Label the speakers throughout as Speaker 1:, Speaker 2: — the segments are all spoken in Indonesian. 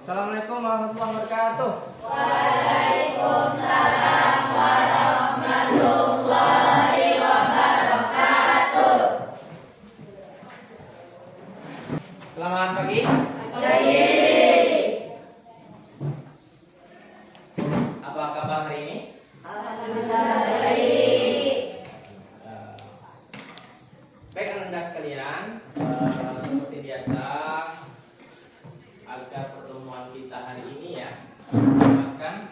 Speaker 1: Assalamualaikum warahmatullahi wabarakatuh.
Speaker 2: Waalaikumsalam warahmatullahi wabarakatuh.
Speaker 1: Selamat pagi.
Speaker 2: Pagi.
Speaker 1: Apa kabar hari ini?
Speaker 2: Alhamdulillah baik.
Speaker 1: Baik Anda sekalian, seperti biasa agar pertemuan kita hari ini ya makan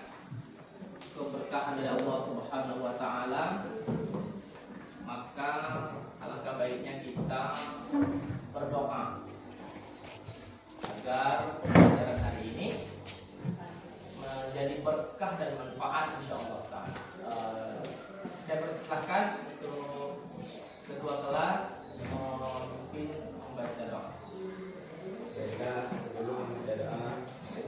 Speaker 1: keberkahan dari Allah Subhanahu wa taala, maka alangkah baiknya kita berdoa agar pembelajaran hari ini menjadi berkah dan manfaat insyaallah taala. Saya persilahkan untuk ketua kelas mungkin membaca doa.
Speaker 3: Baiklah,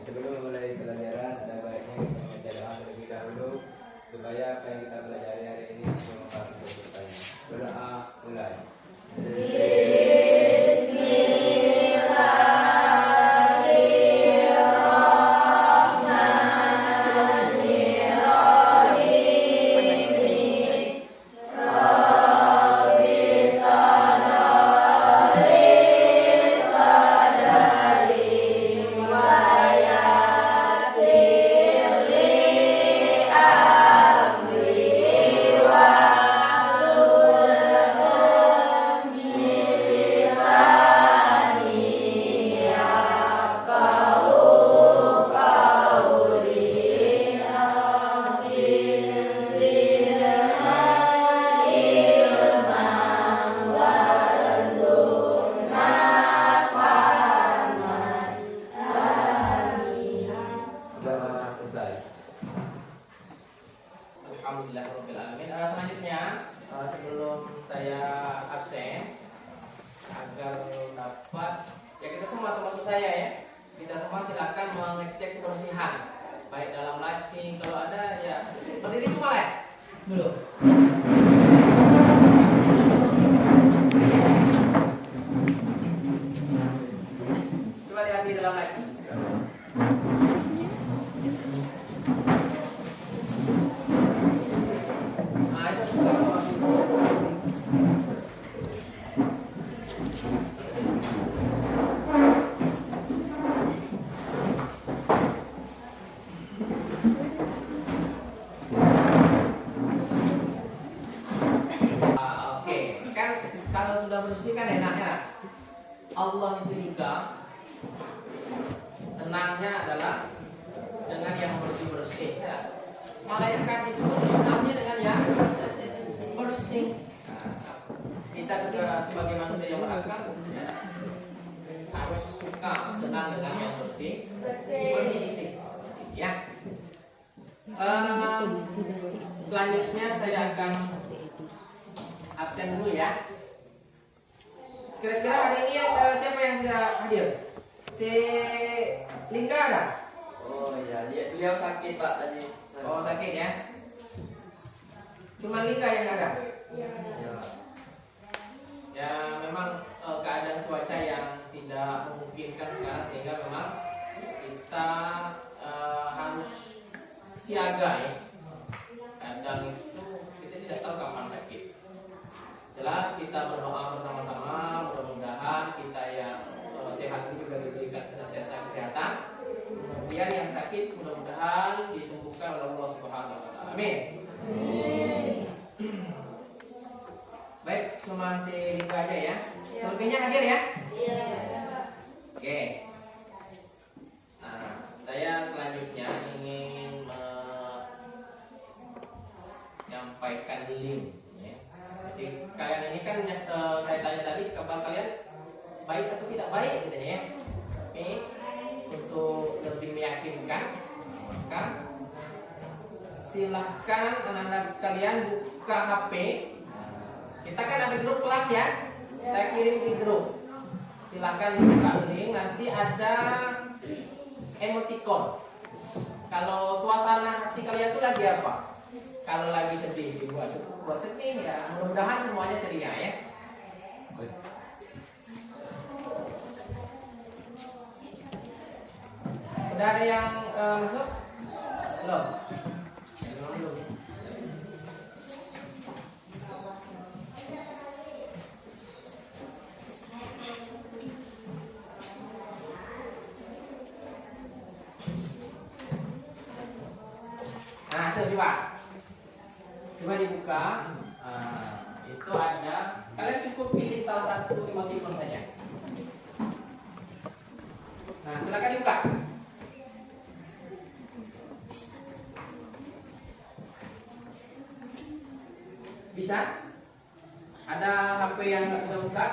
Speaker 3: sebelum mulai pelajaran ada baiknya kita membaca doa terlebih dahulu supaya apa yang kita pelajari hari ini bermanfaat untuk kita. Berdoa mulai.
Speaker 1: Alhamdulillahirobbilalamin. Selanjutnya sebelum saya absen agar dapat ya kita semua termasuk saya ya, kita semua silakan mengecek kebersihan baik dalam laci, kalau ada ya berdiri semua ya dulu. Coba lihat di dalam laci. Kalau sudah bersih kan enaknya. Allah itu juga senangnya adalah dengan yang bersih-bersih ya. Malaikat itu senangnya dengan yang bersih. Kita juga sebagai manusia yang berakal ya, harus suka senang dengan yang bersih ya. Selanjutnya saya akan absen dulu ya. Kira-kira hari ini siapa yang bisa hadir? Si Lingga ada?
Speaker 4: Oh iya, beliau sakit Pak tadi.
Speaker 1: Oh sakit ya? Cuma Lingga yang ada?
Speaker 4: Ya.
Speaker 1: Ya memang keadaan cuaca yang tidak memungkinkan sekarang, sehingga memang kita harus siaga ya. Kadang itu kita tidak tahu kapan sakit. Jelas kita berdoa bersama-sama, mudah-mudahan kita yang sehat ini juga diberikan senantiasa kesehatan. Kemudian yang sakit mudah-mudahan disembuhkan oleh Allah Subhanahu wa taala. Amin. Baik, cuma si Lingga aja ya. Selebihnya hadir ya?
Speaker 2: Iya.
Speaker 1: Oke. Nah, saya selanjutnya ingin menyampaikan link. Jadi kalian ini kan saya tanya tadi kabar kalian baik atau tidak baik gitu ya. Oke. Untuk lebih meyakinkan maka silahkan anak-anak sekalian buka HP. Kita kan ada grup kelas ya. Saya kirim di grup. Silahkan dibuka link, nanti ada emoticon. Kalau suasana hati kalian itu lagi apa? Kalau lagi sedih sih buat sedih ya, mudah-mudahan semuanya ceria ya. Udah ada yang masuk? Belum? Ya, belum. Nah, itu coba. Coba dibuka. Itu ada. Kalian cukup pilih salah satu emoticon saja. Nah, silakan dibuka. Bisa? Ada HP yang nggak bisa buka?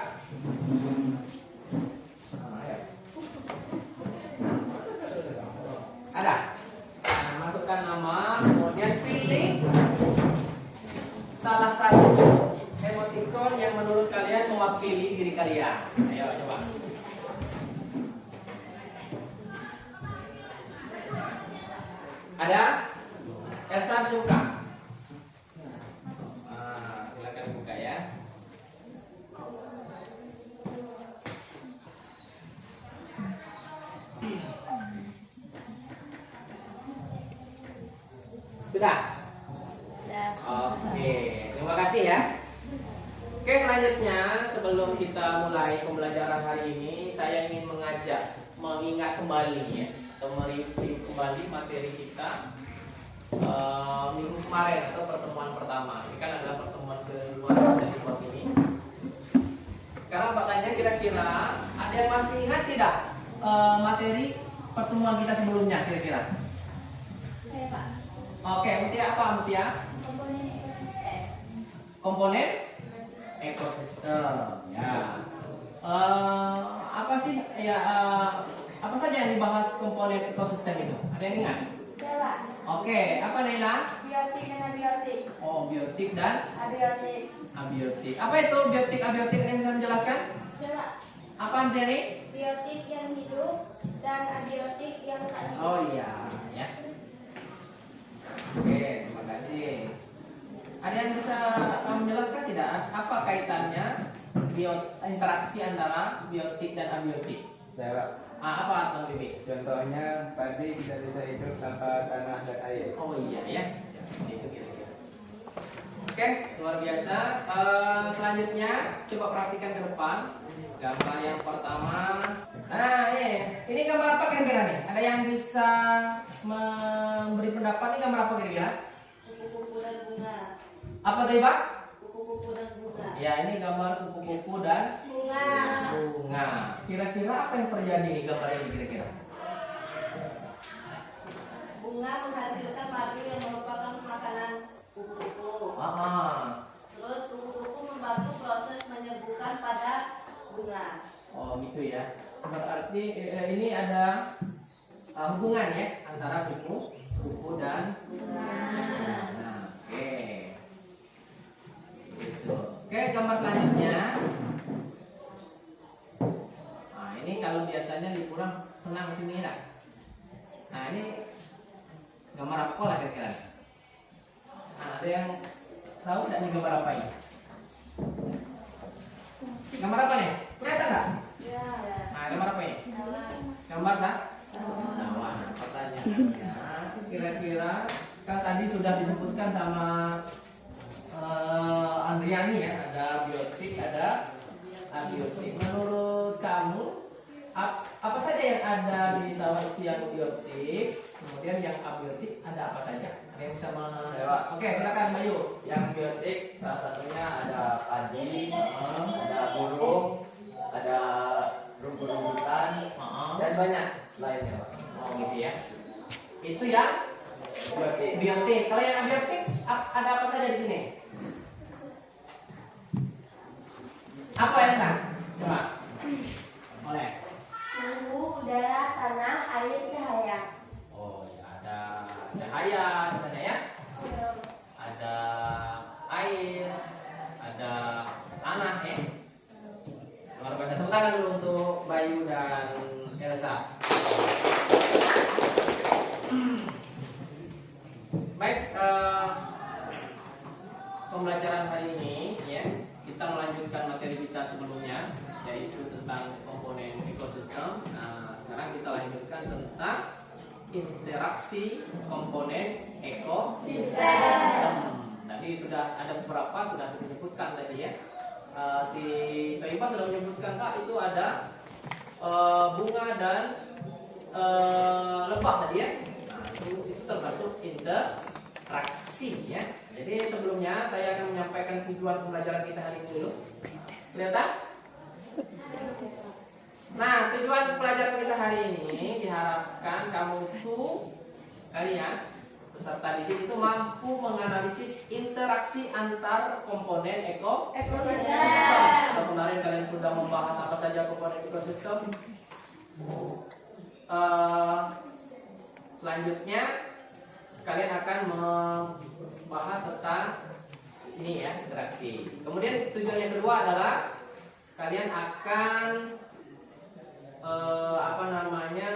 Speaker 1: Ada. Nah, masukkan nama, kemudian pilih salah satu emoticon yang menurut kalian mewakili diri kalian. Ayo coba. Ada? Elsa bisa buka? Silakan buka ya. Sudah?
Speaker 2: Sudah.
Speaker 1: Oke, terima kasih ya. Oke, selanjutnya sebelum kita mulai pembelajaran hari ini, saya ingin mengingat kembali ya, atau mereview kembali materi kita minggu kemarin atau pertemuan pertama. Ini kan adalah pertemuan kedua dari bab ini. Sekarang pertanyaan kira-kira ada yang masih ingat tidak materi pertemuan kita sebelumnya kira-kira?
Speaker 2: Saya Pak.
Speaker 1: Oke, Mutia apa Mutia?
Speaker 2: Komponen ekosistem.
Speaker 1: Komponen ekosistem. Ya. Apa sih ya? Apa saja yang dibahas komponen ekosistem itu? Ada yang ingat?
Speaker 2: Saya Pak.
Speaker 1: Oke, apa Naila?
Speaker 2: Biotik dan abiotik.
Speaker 1: Oh, biotik dan
Speaker 2: Abiotik.
Speaker 1: abiotik. Apa itu biotik abiotik? Ada yang bisa menjelaskan?
Speaker 2: Saya Pak.
Speaker 1: Apa Deni?
Speaker 2: Biotik yang hidup dan abiotik yang tak hidup.
Speaker 1: Oh iya, ya. Oke, terima kasih. Ada yang bisa menjelaskan tidak? Apa kaitannya interaksi antara biotik dan abiotik?
Speaker 3: Saya
Speaker 1: Apa Bang Bibi?
Speaker 3: contohnya padi tidak bisa hidup tanpa tanah dan air.
Speaker 1: Oh iya ya, itu kira-kira. Oke, luar biasa. Selanjutnya coba perhatikan ke depan. Gambar yang pertama. Nah, ini gambar apa kira-kira nih? Ada yang bisa memberi pendapat? Ini gambar apa kira-kira?
Speaker 2: Kupu-kupu dan bunga.
Speaker 1: Apa tadi Pak?
Speaker 2: Kupu-kupu dan bunga.
Speaker 1: Ya, ini gambar kupu-kupu dan
Speaker 2: Bunga.
Speaker 1: bunga. Kira-kira apa yang terjadi di gambar ini kira-kira?
Speaker 2: Bunga menghasilkan madu yang merupakan makanan kupu-kupu. Terus kupu-kupu membantu proses menyembuhkan pada bunga.
Speaker 1: Oh gitu ya. Berarti ini ada hubungan ya antara kupu dan
Speaker 2: Bunga.
Speaker 1: nah, oke. Gitu. Oke, gambar selanjutnya. Nah, ini kalau biasanya liburan senang kesini ya. Nah, ini gambar apa lah kira-kira? Nah, ada yang tahu nggak ini gambar apa ini? Gambar apa nih? Kelihatan nggak?
Speaker 2: Ya.
Speaker 1: Nah, gambar apa ini? Gambar sawah. Nah, pertanyaannya kira-kira kan tadi sudah disebutkan sama Andriani ya, ada biotik, ada abiotik. Menurut kamu apa saja yang ada di sawah itu yang biotik, kemudian yang abiotik ada apa saja? Ada yang bisa Oke, silakan Bayu.
Speaker 4: Yang biotik salah satunya ada padi, ada burung, ada rumput-rumputan, dan banyak lainnya Pak.
Speaker 1: Oh gitu ya. Itu ya biotik. Kalau yang abiotik ada apa saja di sini? Apa ya San? Coba. Boleh.
Speaker 2: Suhu, udara, tanah, air, cahaya.
Speaker 1: Oh ya, ada cahaya di sana ya. Ada air, ada tanah ya. Luar biasa. Tepuk tangan dulu untuk Bayu dan Elsa. Baik, pembelajaran hari ini ya, kita melanjutkan materi kita sebelumnya, yaitu tentang komponen ekosistem. Nah, sekarang kita lanjutkan tentang interaksi komponen ekosistem. Tadi sudah ada beberapa sudah disebutkan tadi ya. Si Toiba sudah menyebutkan Kak, itu ada bunga dan lebah tadi ya. Nah, itu termasuk interaksi ya. Jadi sebelumnya saya akan menyampaikan tujuan pembelajaran kita hari ini dulu. Kelihatan? Nah, tujuan pelajaran kita hari ini diharapkan kamu itu, kalian peserta didik itu mampu menganalisis interaksi antar komponen ekosistem. Kalau kemarin kalian sudah membahas apa saja komponen ekosistem, selanjutnya kalian akan membahas tentang ini ya, interaksi. Kemudian tujuan yang kedua adalah kalian akan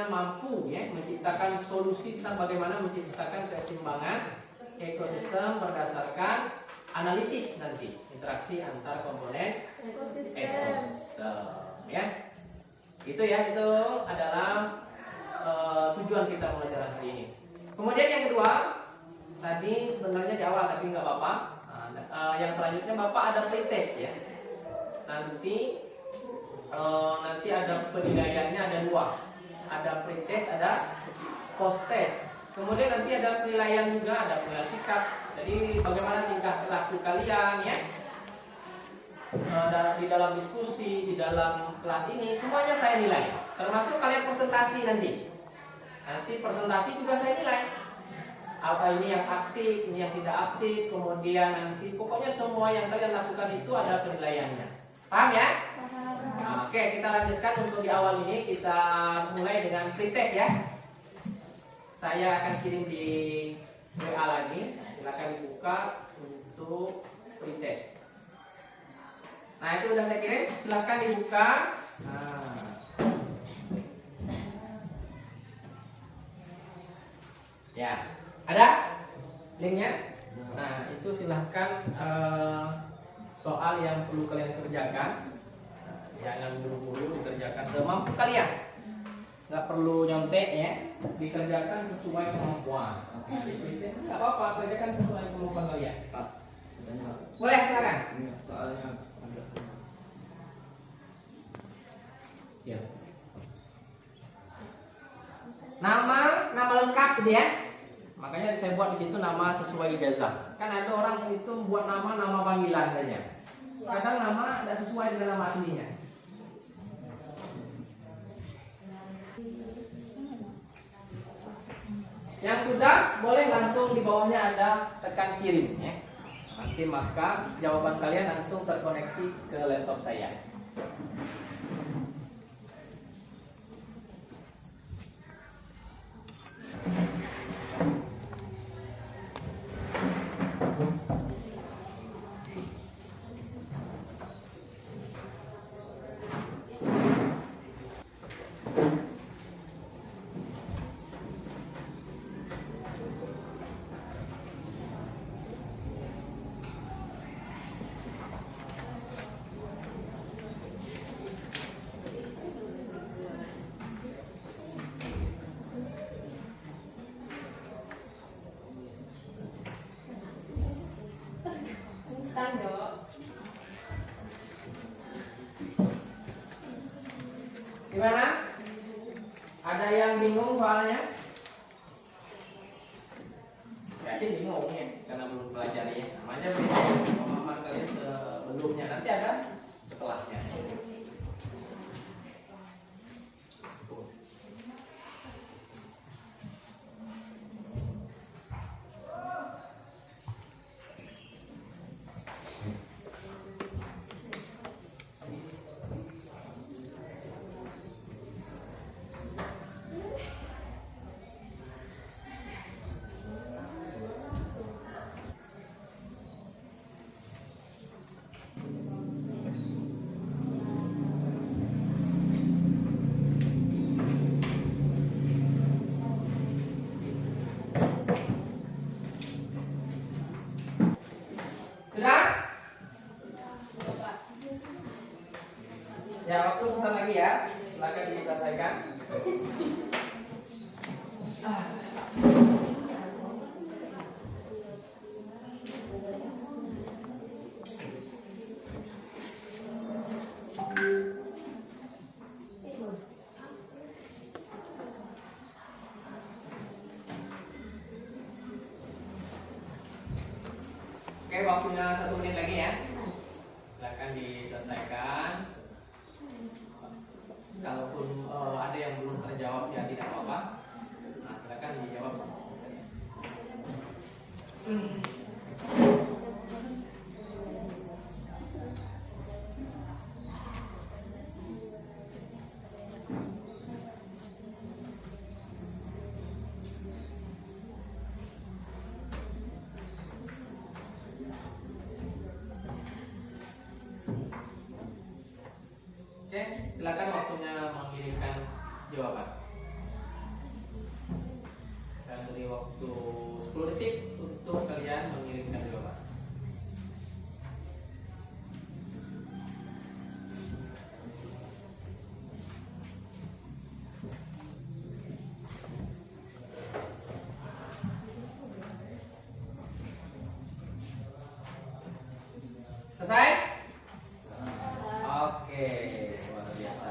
Speaker 1: mampu ya menciptakan solusi tentang bagaimana menciptakan keseimbangan ekosistem berdasarkan analisis nanti interaksi antar komponen ekosistem ya. Itu adalah tujuan kita pembelajaran hari ini. Kemudian yang kedua, tadi sebenarnya di awal tapi nggak apa-apa. Yang selanjutnya Bapak ada pretest ya. Nanti ada penilaiannya, ada dua. Ada pretest, ada post-test. Kemudian nanti ada penilaian juga, ada penilaian sikap. Jadi bagaimana tingkah laku kalian ya di dalam diskusi, di dalam kelas ini, semuanya saya nilai. Termasuk kalian presentasi nanti. Nanti presentasi juga saya nilai. Apa ini yang aktif, ini yang tidak aktif. Kemudian nanti pokoknya semua yang kalian lakukan itu ada penilaiannya. Paham ya? Nah, oke, kita lanjutkan untuk di awal ini. Kita mulai dengan pretest ya. Saya akan kirim di WA lagi. Silakan dibuka untuk pretest. Nah, itu udah saya kirim. Silakan dibuka. Nah. Ya, ada linknya. Nah, itu silahkan soal yang perlu kalian kerjakan. Jangan buru-buru dikerjakan semampu kalian. Nggak perlu nyontek ya. Dikerjakan sesuai kemampuan. Nggak apa-apa, kerjakan sesuai kemampuan kalian. Boleh, silakan.
Speaker 3: Soalnya
Speaker 1: Ya. Nama lengkap gitu ya. Makanya saya buat di situ nama sesuai ijazah. Kan ada orang itu buat nama panggilan saja. Kadang nama tidak sesuai dengan nama aslinya. Yang sudah boleh langsung di bawahnya ada tekan kirim ya. Nanti maka jawaban kalian langsung terkoneksi ke laptop saya. Gimana? Ada yang bingung soalnya? Jadi bingung ya, karena belum pelajari ya. Namanya pemahaman kalian sebelumnya, nanti ada setelahnya. Sudah? Ya, waktu sebentar lagi ya. Silakan diselesaikan. Oke, waktunya 1 menit lagi ya. Silakan diselesaikan. Kalaupun ada yang belum terjawab ya tidak apa-apa. Nah, silakan dijawab. Oke, silakan waktunya mengirimkan jawaban. Saya beri waktu 10 detik untuk kalian mengirimkan jawaban. Selesai? Oke, luar biasa.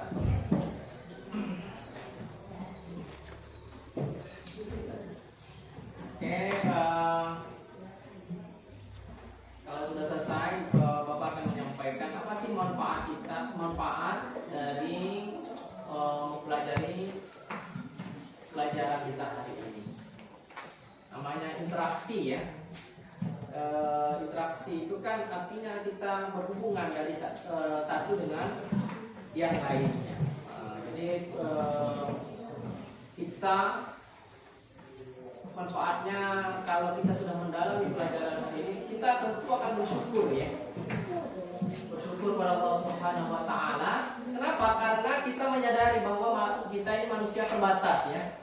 Speaker 1: Oke, kalau sudah selesai, Bapak akan menyampaikan apa sih manfaat dari mempelajari pelajaran kita hari ini. Namanya interaksi ya. Interaksi itu kan artinya kita berhubungan dari satu dengan yang lainnya. Jadi kita manfaatnya kalau kita sudah mendalami pelajaran hari ini, kita tentu akan bersyukur ya. Bersyukur pada Allah Subhanahu wa taala. Kenapa? Karena kita menyadari bahwa kita ini manusia terbatas ya.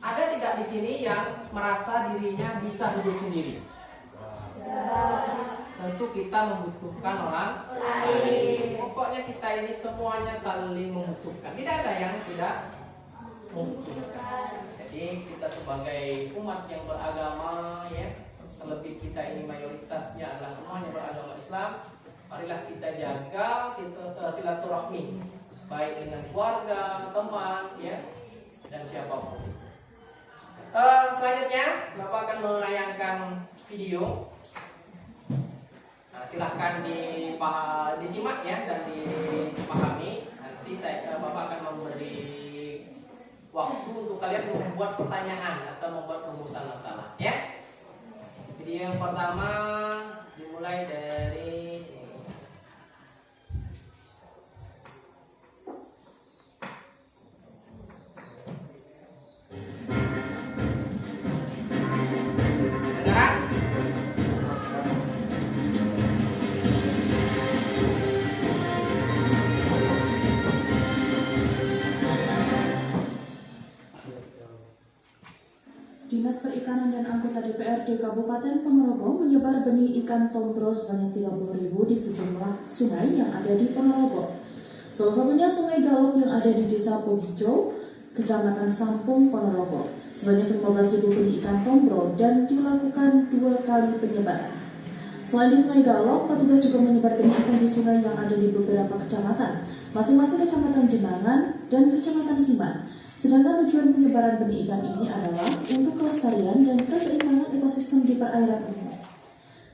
Speaker 1: Ada tidak di sini yang merasa dirinya bisa hidup sendiri? Tentu kita membutuhkan orang lain. Pokoknya kita ini semuanya saling membutuhkan. Tidak ada yang tidak membutuhkan. Jadi kita sebagai umat yang beragama ya, terlebih kita ini mayoritasnya adalah semuanya beragama Islam. Marilah kita jaga silaturahmi baik dengan keluarga, teman ya, dan siapapun. Selanjutnya Bapak akan menayangkan video. Nah, silahkan disimak ya dan dipahami. Nanti Bapak akan memberi waktu untuk kalian membuat pertanyaan atau membuat rumusan masalah ya. Video yang pertama dimulai dari
Speaker 5: Dinas Perikanan dan Anggota DPRD Kabupaten Ponorogo menyebar benih ikan tondro sebanyak 30.000 di sejumlah sungai yang ada di Ponorogo. Salah satunya Sungai Galok yang ada di Desa Pogijo, Kecamatan Sampung, Ponorogo. Sebanyak 15.000 benih ikan tondro dan dilakukan 2 kali penyebaran. Selain di Sungai Galok, petugas juga menyebar benih ikan di sungai yang ada di beberapa kecamatan, masing-masing Kecamatan Jenangan dan Kecamatan Siman. Sedangkan tujuan penyebaran benih ikan ini adalah untuk kelestarian dan keseimbangan ekosistem di perairan umum.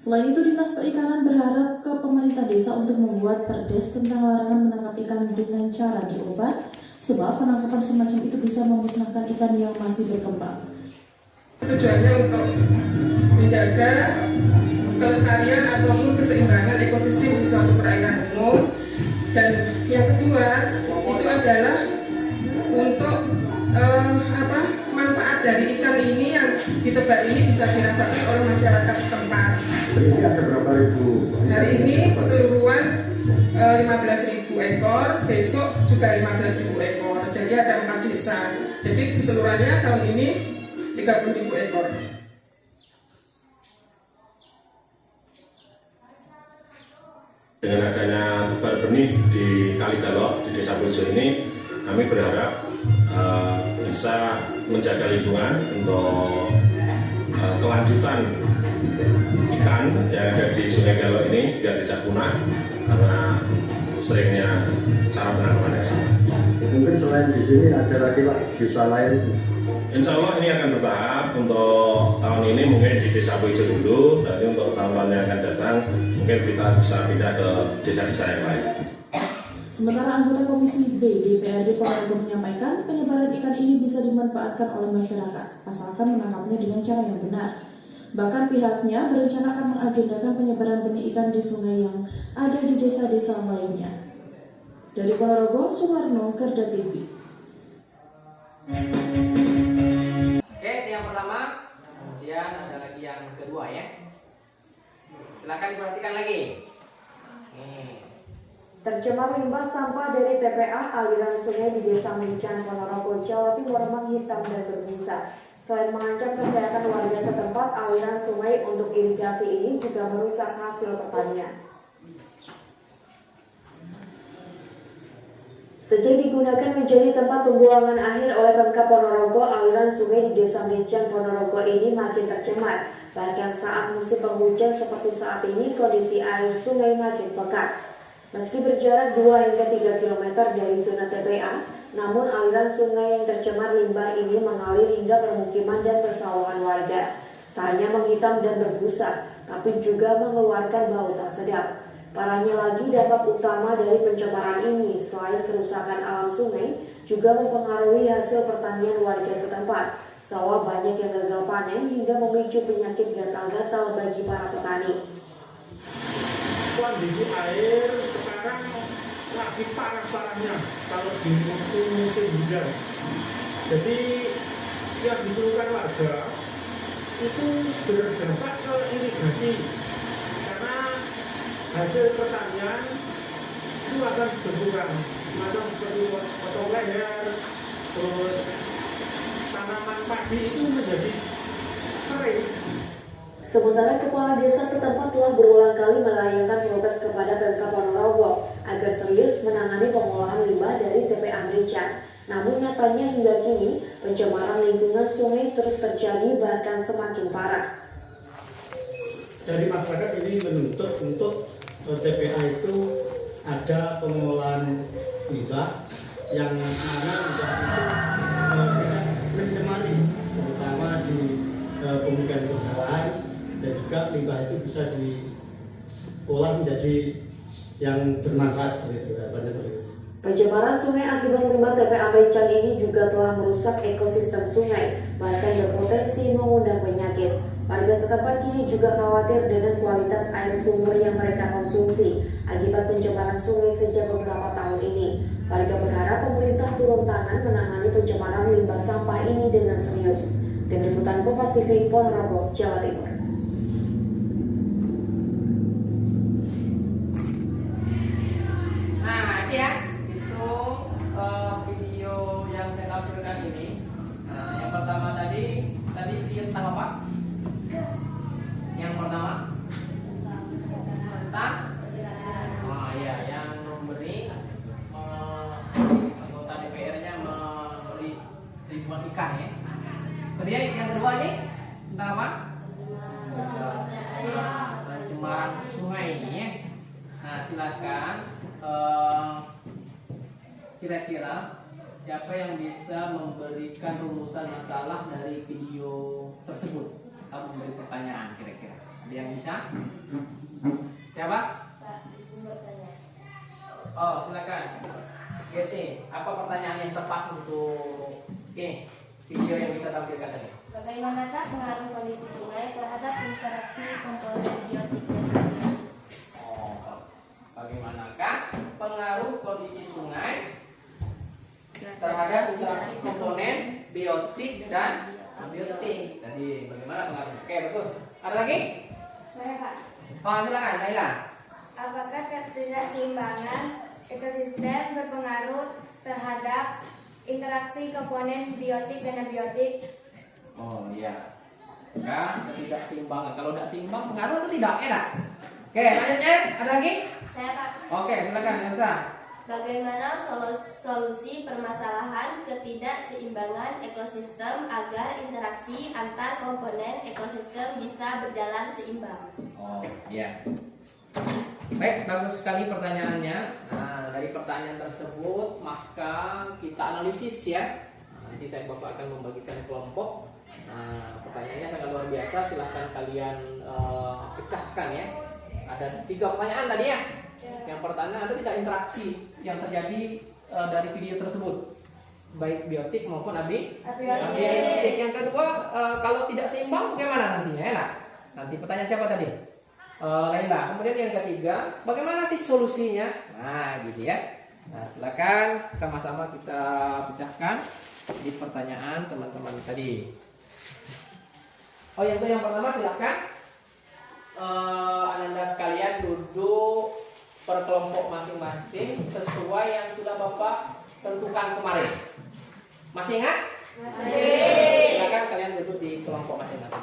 Speaker 5: Selain itu, Dinas Perikanan berharap ke pemerintah desa untuk membuat perdes tentang larangan menangkap ikan dengan cara diobat, sebab penangkapan semacam itu bisa memusnahkan ikan yang masih berkembang.
Speaker 6: Tujuannya untuk menjaga kelestarian ataupun keseimbangan ekosistem di suatu perairan umum. Dan yang kedua itu adalah untuk manfaat dari ikan ini yang ditebak ini bisa dirasakan oleh masyarakat setempat.
Speaker 7: Ini ada berapa ribu?
Speaker 6: Hari ini keseluruhan 15.000 ekor, besok juga 15.000 ekor. Jadi ada 4 desa. Jadi keseluruhannya tahun ini 30.000 ekor.
Speaker 7: Dengan adanya tebar benih di Kali Galok di Desa Pogijo ini, kami berharap bisa menjaga lingkungan untuk kelanjutan ikan yang ada di Sungai Galok ini biar tidak punah karena seringnya cara penangkapan yang salah.
Speaker 8: Mungkin selain di sini ada lagi Pak desa lain.
Speaker 7: Insya Allah ini akan bertahap. Untuk tahun ini mungkin di Desa Boijo dulu, nanti untuk tahun-tahun yang akan datang mungkin kita bisa pindah ke desa-desa yang lain.
Speaker 5: Sementara anggota Komisi B DPRD Ponorogo menyampaikan penyebaran ikan ini bisa dimanfaatkan oleh masyarakat, asalkan menangkapnya dengan cara yang benar. Bahkan pihaknya berencana akan mengagendakan penyebaran benih ikan di sungai yang ada di desa-desa lainnya. Dari Ponorogo, Sumarno, Kerda TV.
Speaker 1: Oke, itu yang pertama. Kemudian ada lagi yang kedua ya. Silakan diperhatikan lagi. Nih.
Speaker 8: Tercemar limbah sampah dari TPA aliran sungai di Desa Mencan, Ponorogo, Jawa Timur menghitam dan berbusa. Selain mengancam kesehatan warga setempat, aliran sungai untuk irigasi ini juga merusak hasil pertanian. Sejak digunakan menjadi tempat pembuangan akhir oleh Pemkab Ponorogo, aliran sungai di Desa Mencan, Ponorogo ini makin tercemar. Bahkan saat musim penghujan seperti saat ini, kondisi air sungai makin pekat. Meski berjarak 2 hingga 3 km dari zona TPA, namun aliran sungai yang tercemar limbah ini mengalir hingga permukiman dan persawahan warga. Tak hanya menghitam dan berbusa, tapi juga mengeluarkan bau tak sedap. Parahnya lagi, dampak utama dari pencemaran ini selain kerusakan alam sungai, juga mempengaruhi hasil pertanian warga setempat. Sawah banyak yang gagal panen hingga memicu penyakit gatal-gatal bagi para petani.
Speaker 9: Kondisi air sekarang lagi parah-parahnya kalau di musim hujan. Jadi yang dikeluhkan warga itu berdampak ke irigasi, karena hasil pertanian itu akan berkurang, semacam seperti potong leher, terus tanaman padi itu menjadi kering.
Speaker 8: Sementara Kepala Desa setempat telah berulang kali melayangkan protes kepada Pemkab Ponorogo agar serius menangani pengolahan limbah dari TPA Mencan. Namun nyatanya hingga kini pencemaran lingkungan sungai terus terjadi, bahkan semakin parah.
Speaker 9: Dari masyarakat ini menuntut untuk TPA itu ada pengolahan limbah yang mana limbah itu tidak mencemari, terutama di pemukiman perusahaan, dan juga limbah itu bisa diolah menjadi yang bermanfaat seperti itu.
Speaker 8: Pencemaran sungai akibat limbah TPA Mencan ini juga telah merusak ekosistem sungai, bahkan berpotensi mengundang penyakit. Warga setempat kini juga khawatir dengan kualitas air sumur yang mereka konsumsi akibat pencemaran sungai sejak beberapa tahun ini. Warga berharap pemerintah turun tangan menangani pencemaran limbah sampah ini dengan serius. Tim Liputan Kompas TV, Ponorogo, Jawa Timur.
Speaker 1: Nah, itu ya. Itu video yang saya tampilkan ini. Nah, yang pertama tadi video tentang apa? Yang pertama tentang yang memberi anggota DPR-nya memberi ribuan ikan ya. Kemudian yang kedua ini tentang apa? Pencemaran sungai ini ya. Nah, silakan kira-kira siapa yang bisa memberikan rumusan masalah dari video tersebut atau memberi pertanyaan kira-kira? Ada yang bisa? Siapa? Oh, silakan. Yes, apa pertanyaan yang tepat untuk video yang kita tampilkan tadi?
Speaker 2: Bagaimanakah pengaruh kondisi sungai terhadap interaksi komponen biotik dan kimia?
Speaker 1: Bagaimanakah pengaruh kondisi sungai terhadap interaksi komponen biotik dan abiotik? Tadi bagaimana pengaruh? Oke, bagus. Ada lagi?
Speaker 2: Saya Kak.
Speaker 1: Oh, silakan, Laila.
Speaker 2: Apakah ketidakseimbangan ekosistem berpengaruh terhadap interaksi komponen biotik dan abiotik?
Speaker 1: Oh iya. Ya, ketidakseimbangan. Kalau tidak seimbang pengaruh atau tidak? Oke, lanjutnya ada lagi?
Speaker 2: Saya Kak.
Speaker 1: Oke, silakan Elsa.
Speaker 2: Bagaimana solusi permasalahan ketidakseimbangan ekosistem agar interaksi antar komponen ekosistem bisa berjalan seimbang?
Speaker 1: Oh iya. Baik, bagus sekali pertanyaannya. Nah, dari pertanyaan tersebut maka kita analisis ya. nanti Bapak akan membagikan kelompok. Nah, pertanyaannya sangat luar biasa, silahkan kalian pecahkan ya. Ada 3 pertanyaan tadi ya. Yang pertama, ada tidak interaksi yang terjadi dari video tersebut, baik biotik maupun abiotik. Yang kedua, kalau tidak seimbang bagaimana nantinya ya? Nah, nanti pertanyaan siapa tadi? Laila. Kemudian yang ketiga, bagaimana sih solusinya? Nah, gitu ya. Nah, silakan sama-sama kita pecahkan di pertanyaan teman-teman tadi. Oh, yang pertama silakan Ananda sekalian duduk per kelompok masing-masing sesuai yang sudah Bapak tentukan kemarin. Masih ingat? Masih. Silakan kalian duduk di kelompok masing-masing.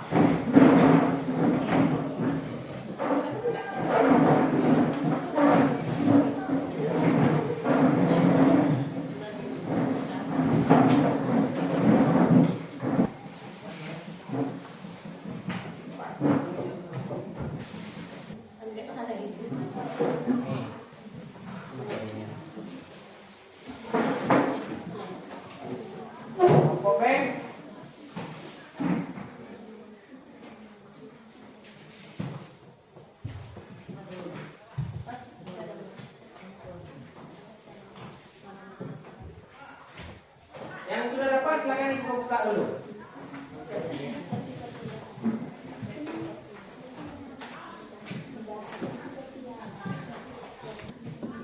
Speaker 1: Yang sudah dapat silakan dibuka dulu.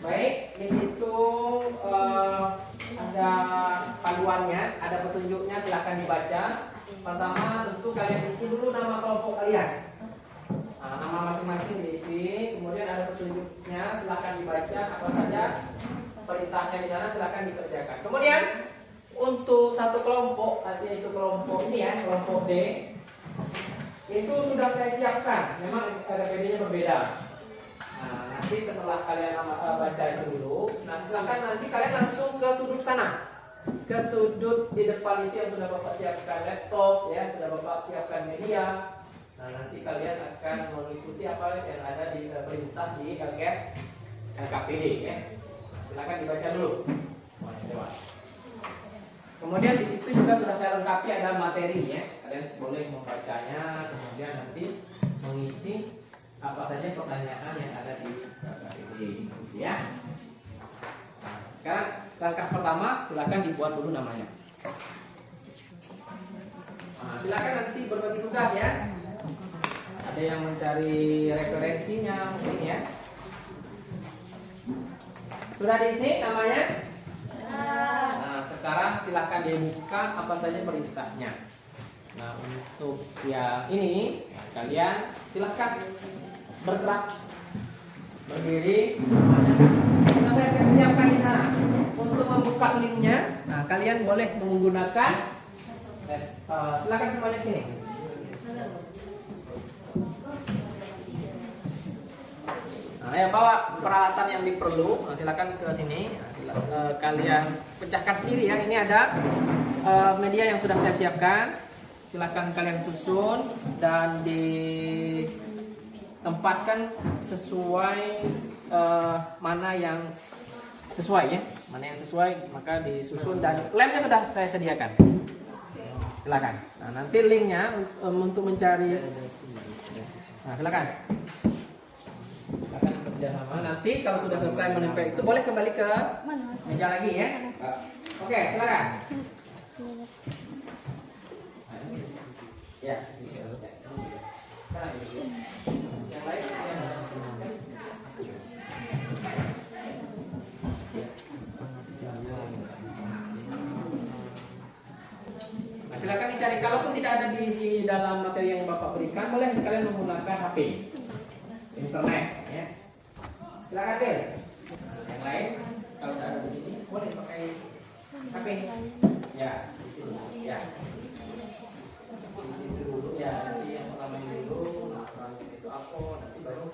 Speaker 1: Baik, di situ ada panduannya, ada petunjuknya, silakan dibaca. Pertama, tentu kalian isi dulu nama kelompok kalian. Nah, nama masing-masing diisi, kemudian ada petunjuknya, silakan dibaca apa saja perintahnya di sana, silakan dikerjakan. Kemudian untuk satu kelompok, yaitu kelompok ini ya, kelompok D, itu sudah saya siapkan. Memang RPD-nya berbeda. Nah, nanti setelah kalian baca itu dulu, nah silakan nanti kalian langsung ke sudut sana, ke sudut di depan itu yang sudah Bapak siapkan laptop, ya, sudah Bapak siapkan media. Nah, nanti kalian akan mengikuti apa yang ada di perintah di paket LKPD, ya. Silakan dibaca dulu. Kemudian di situ juga sudah saya lengkapi ada materi ya. Kalian boleh membacanya, kemudian nanti mengisi apa saja pertanyaan yang ada di LKPD, ya. Nah, sekarang langkah pertama silakan dibuat dulu namanya. Nah, silakan nanti berbagi tugas ya. Ada yang mencari referensinya mungkin ya. Sudah diisi namanya? Nah, sekarang silakan dibuka apa saja perintahnya. Nah, untuk yang ini ya, kalian silakan bergerak, berdiri. Nah, saya akan siapkan di sana untuk membuka linknya. Nah, kalian boleh menggunakan. Silakan semuanya sini. Nah, ya, bawa peralatan yang diperlu. Nah, silakan ke sini. Nah, kalian pecahkan sendiri ya. Ini ada media yang sudah saya siapkan. Silakan kalian susun dan ditempatkan sesuai mana yang sesuai ya. Mana yang sesuai maka disusun dan lemnya sudah saya sediakan. Silakan. Nah, nanti linknya untuk mencari. Nah, silakan. Akan kerjasama. Nanti kalau sudah selesai menempel itu boleh kembali ke meja lagi ya. Oke, silakan. Ya. Yang lain. Nah, silakan dicari. Kalaupun tidak ada di dalam materi yang Bapak berikan, boleh kalian menggunakan HP. Internet ya. Silakan deh. Yang lain kalau tidak ada di sini boleh pakai HP. Ya, di situ. Ya. Di situ dulu ya, isi yang pertama ini dulu. Nah, itu apa? Nanti baru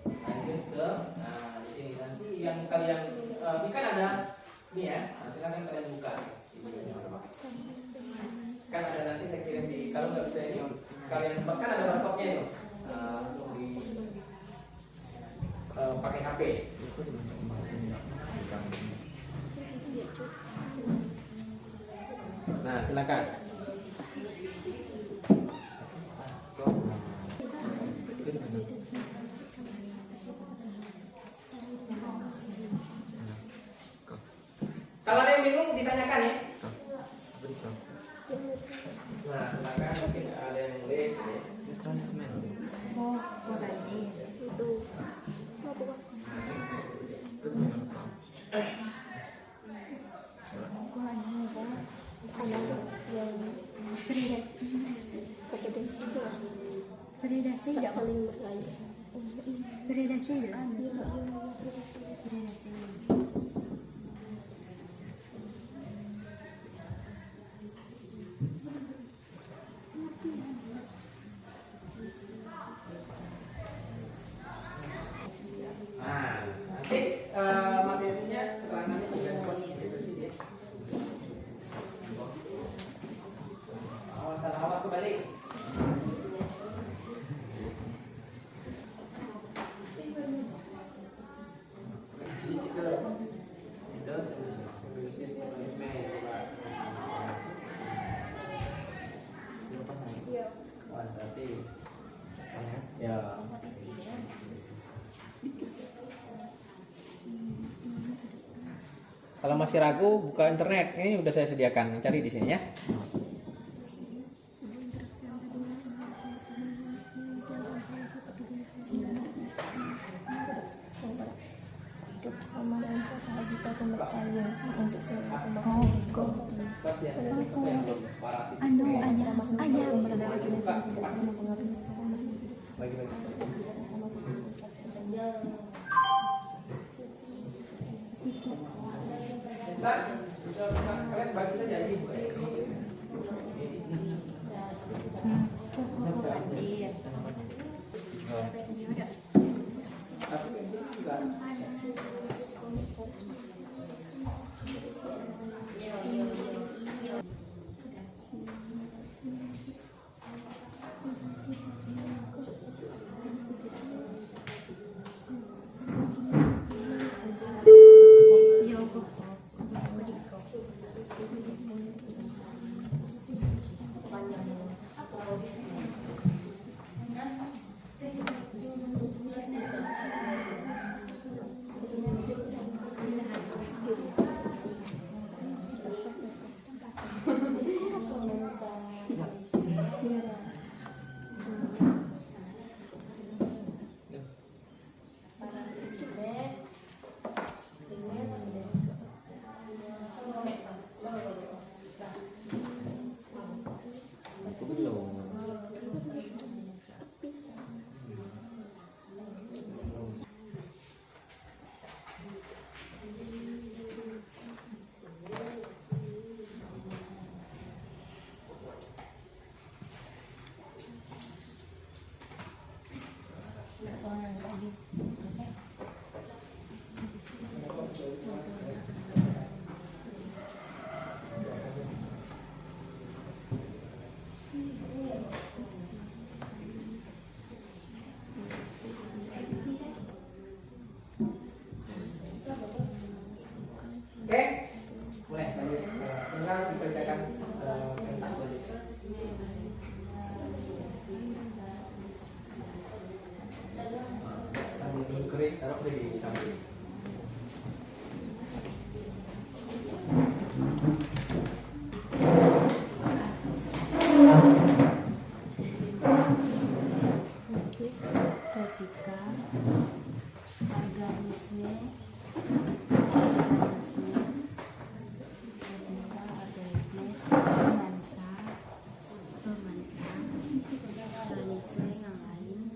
Speaker 1: lanjut ke di sini nanti yang kalian ini kan ada ini ya. Nah, silakan kalian buka. Kan ada nanti saya kirim di kalau nggak bisa ini kalian bahkan ada barcode-nya itu. Langsung di pakai HP. silakan. Kalau ada yang bingung ditanyakan ya. Nah, silakan mungkin ada yang nulis.
Speaker 2: Beredasi tidak saling bertanya. Beredasi tidak.
Speaker 1: Nah, nanti materinya keterangannya juga diposisi ya. Awasan awak kembali. Ya. Kalau masih ragu, buka internet. Ini udah saya sediakan. Cari di sini ya.
Speaker 2: Bersama dan cara kita bersaing untuk seluruh
Speaker 1: Kalian bagi saja ini. Oke, mulai lanjut. Tinggal dikerjakan pentas saja. Sambil kering, taruh di samping.
Speaker 2: ketika organisme organisme yang lain,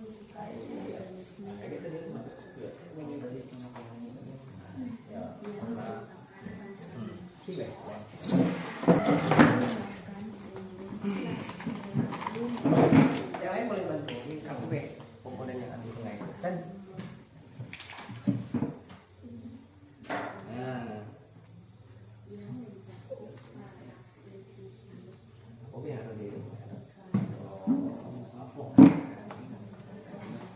Speaker 1: Yang lain boleh bantu. Ini KPP komponen yang ada di tengah itu kan. Nah, kopi harus di.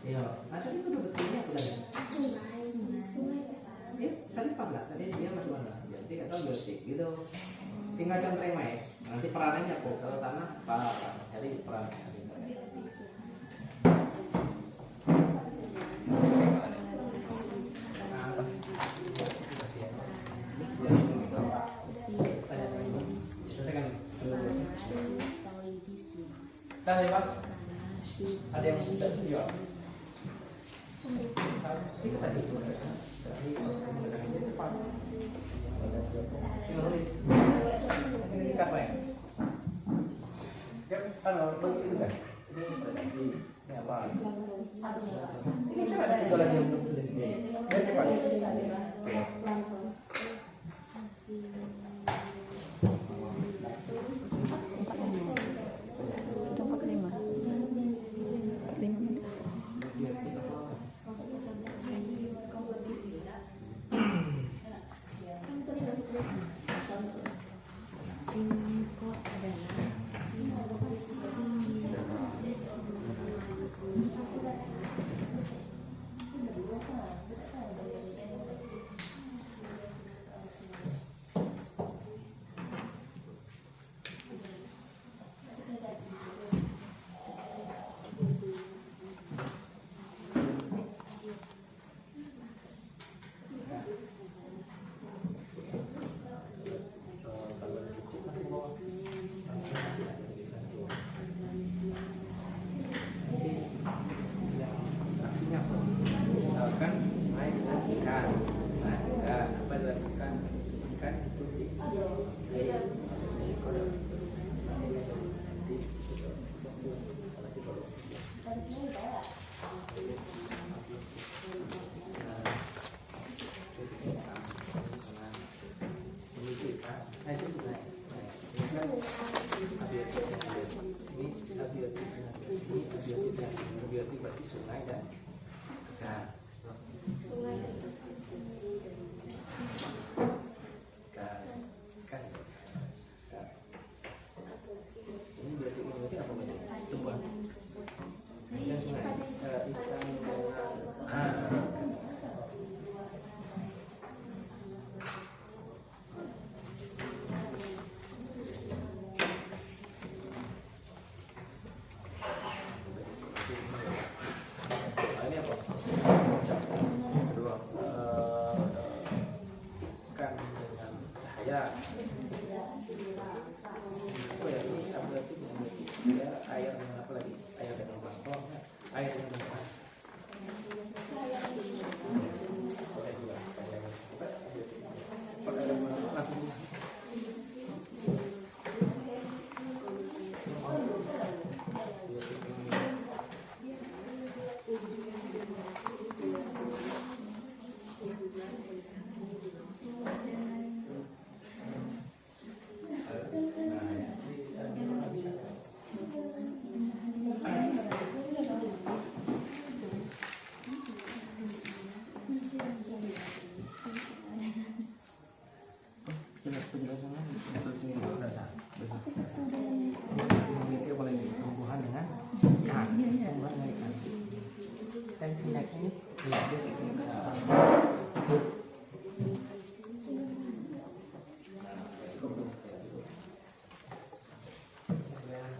Speaker 1: Iya, nanti itu betulnya apa tadi? Tadi 14, tadi dia masuk mana? Jadi nggak tahu biotik gitu. Tinggal contoh ya. Nanti Nanti peranannya Bu, kalau tanah Pak cari perannya. Nah, ya Pak, ada yang sudah setuju? Itu tadi. Ini apa ya? Kalau begitu kan, ini prediksi, ini apa? Ini coba ada lagi yang belum sudah sini. Ya coba. Oke. Abiotik berarti sungai dan ini berarti apa tumbuhan dan sungai penjelasannya betul sendiri berdasar memiliki apa lagi tumbuhan dengan ikan tumbuhan dengan ikan dan tidak ini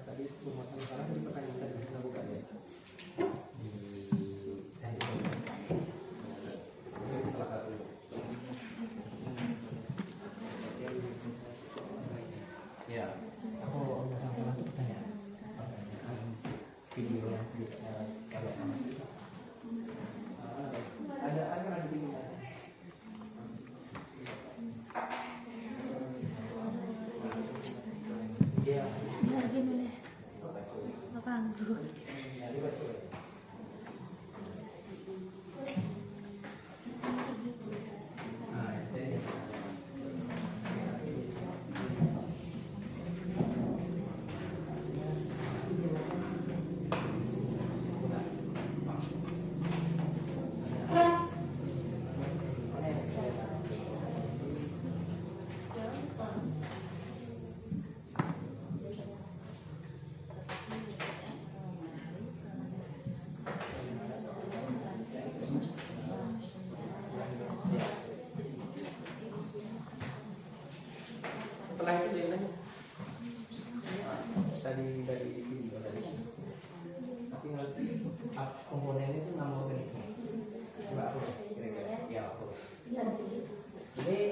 Speaker 1: tadi pembahasan sekarang di pertanyaan tadi kita buka ya salah satu ya, aku langsung pertanyaan video yang kalau ada video ya
Speaker 2: lagi boleh apa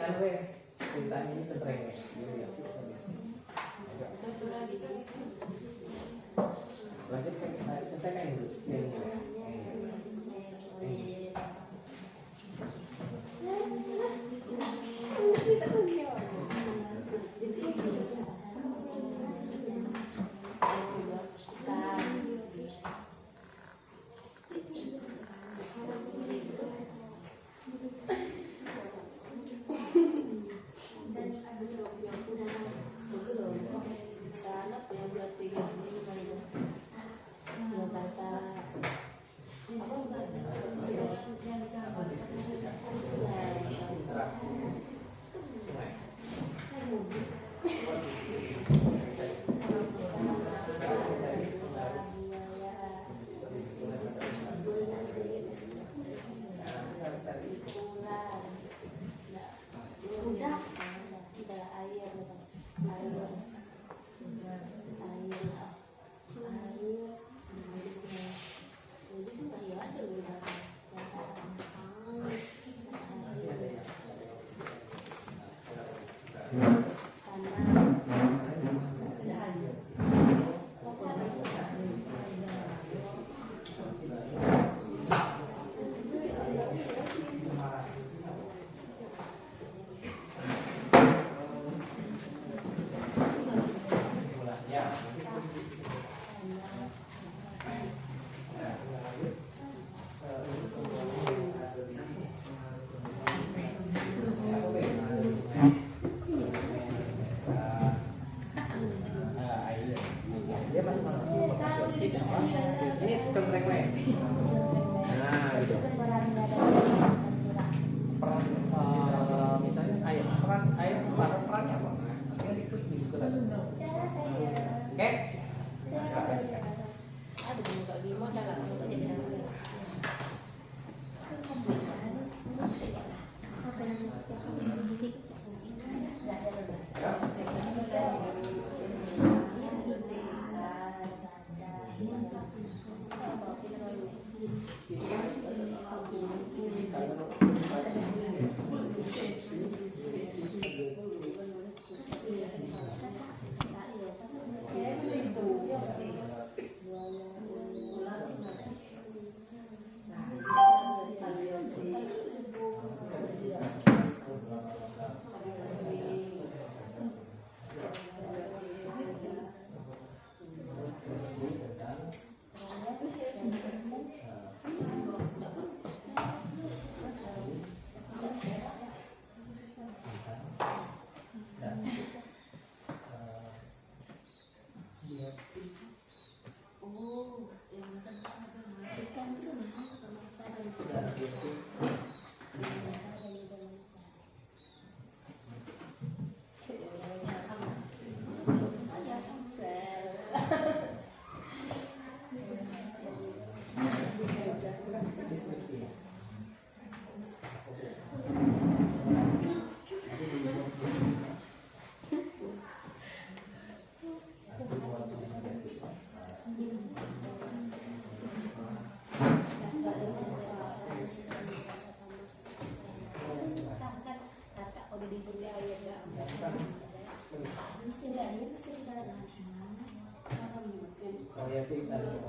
Speaker 1: anu ceritanya ini sentreng lanjut selesaikan dulu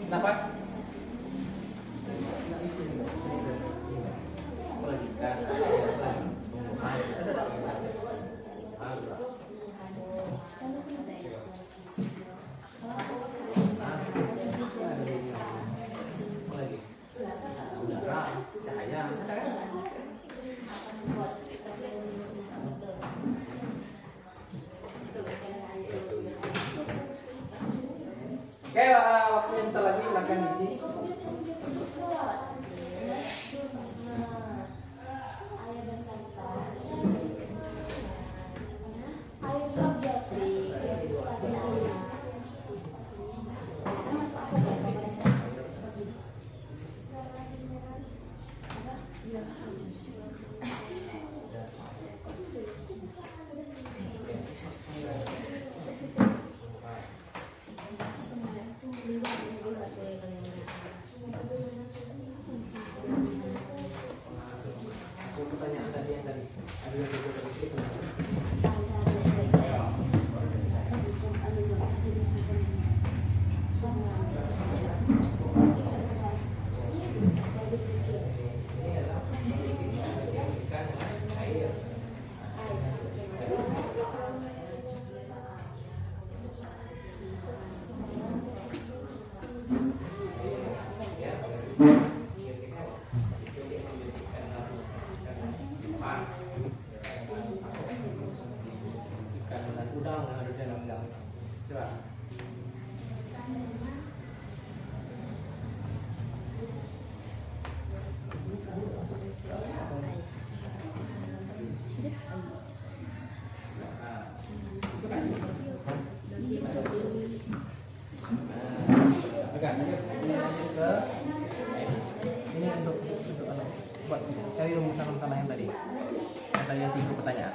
Speaker 1: Kenapa? Oke, waktunya sebentar lagi silakan diisi. Pertanyaan tadi yang tadi ada yang udang ada dalam udang. Coba. Ini untuk buat cari rumusan sama yang tadi. Tadi ada 3 pertanyaan.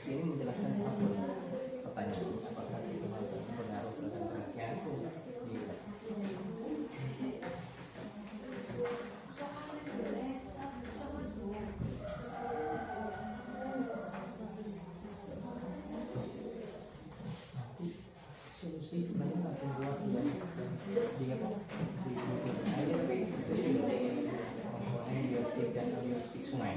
Speaker 1: Ini menjelaskan pertanyaan apakah itu berpengaruh terhadap interaksi itu solusi sebenarnya masih buat di apa tapi komponen biotik dan abiotik sungai.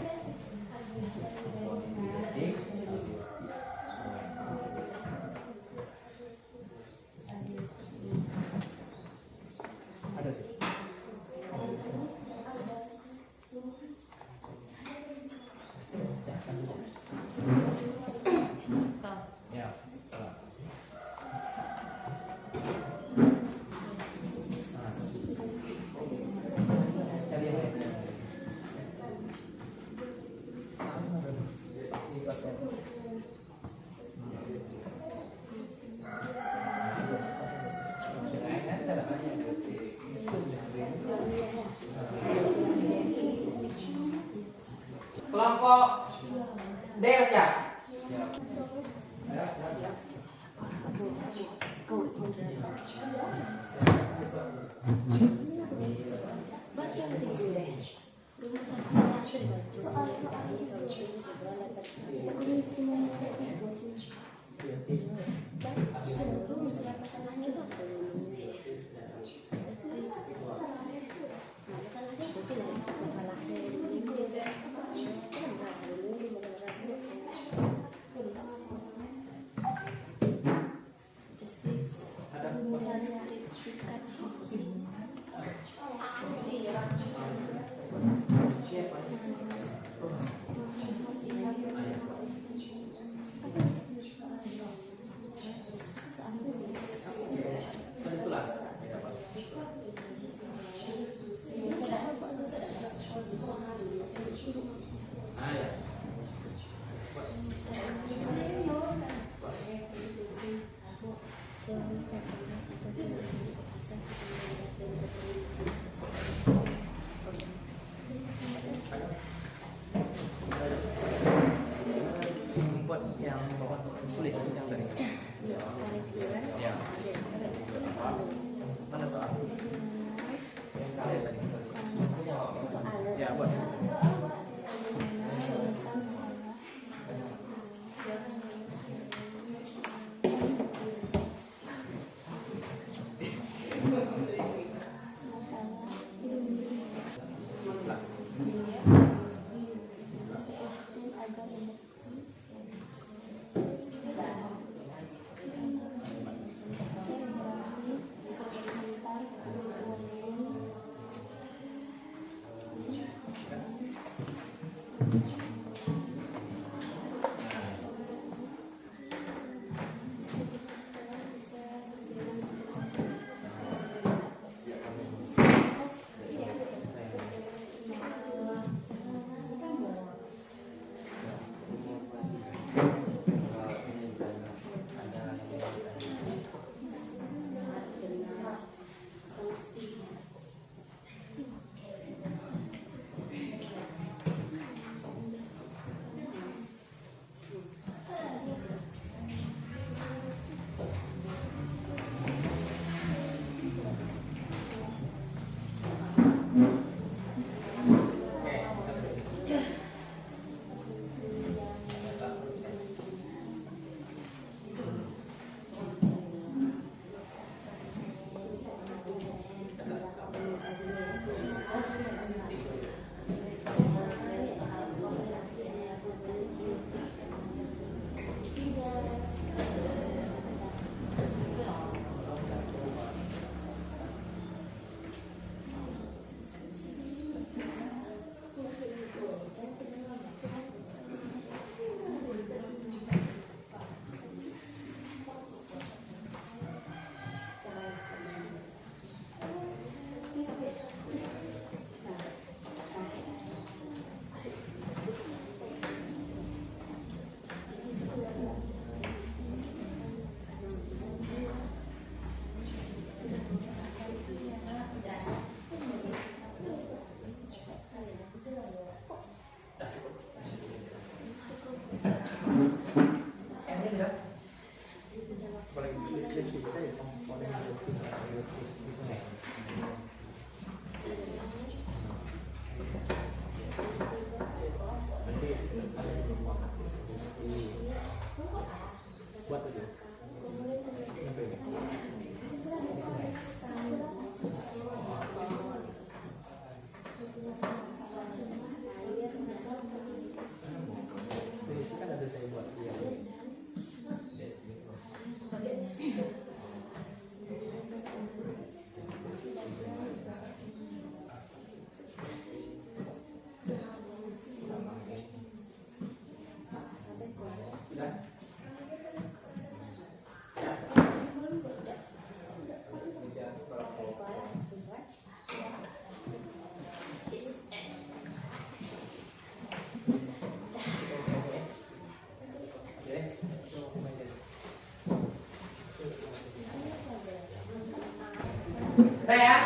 Speaker 1: Udah ya?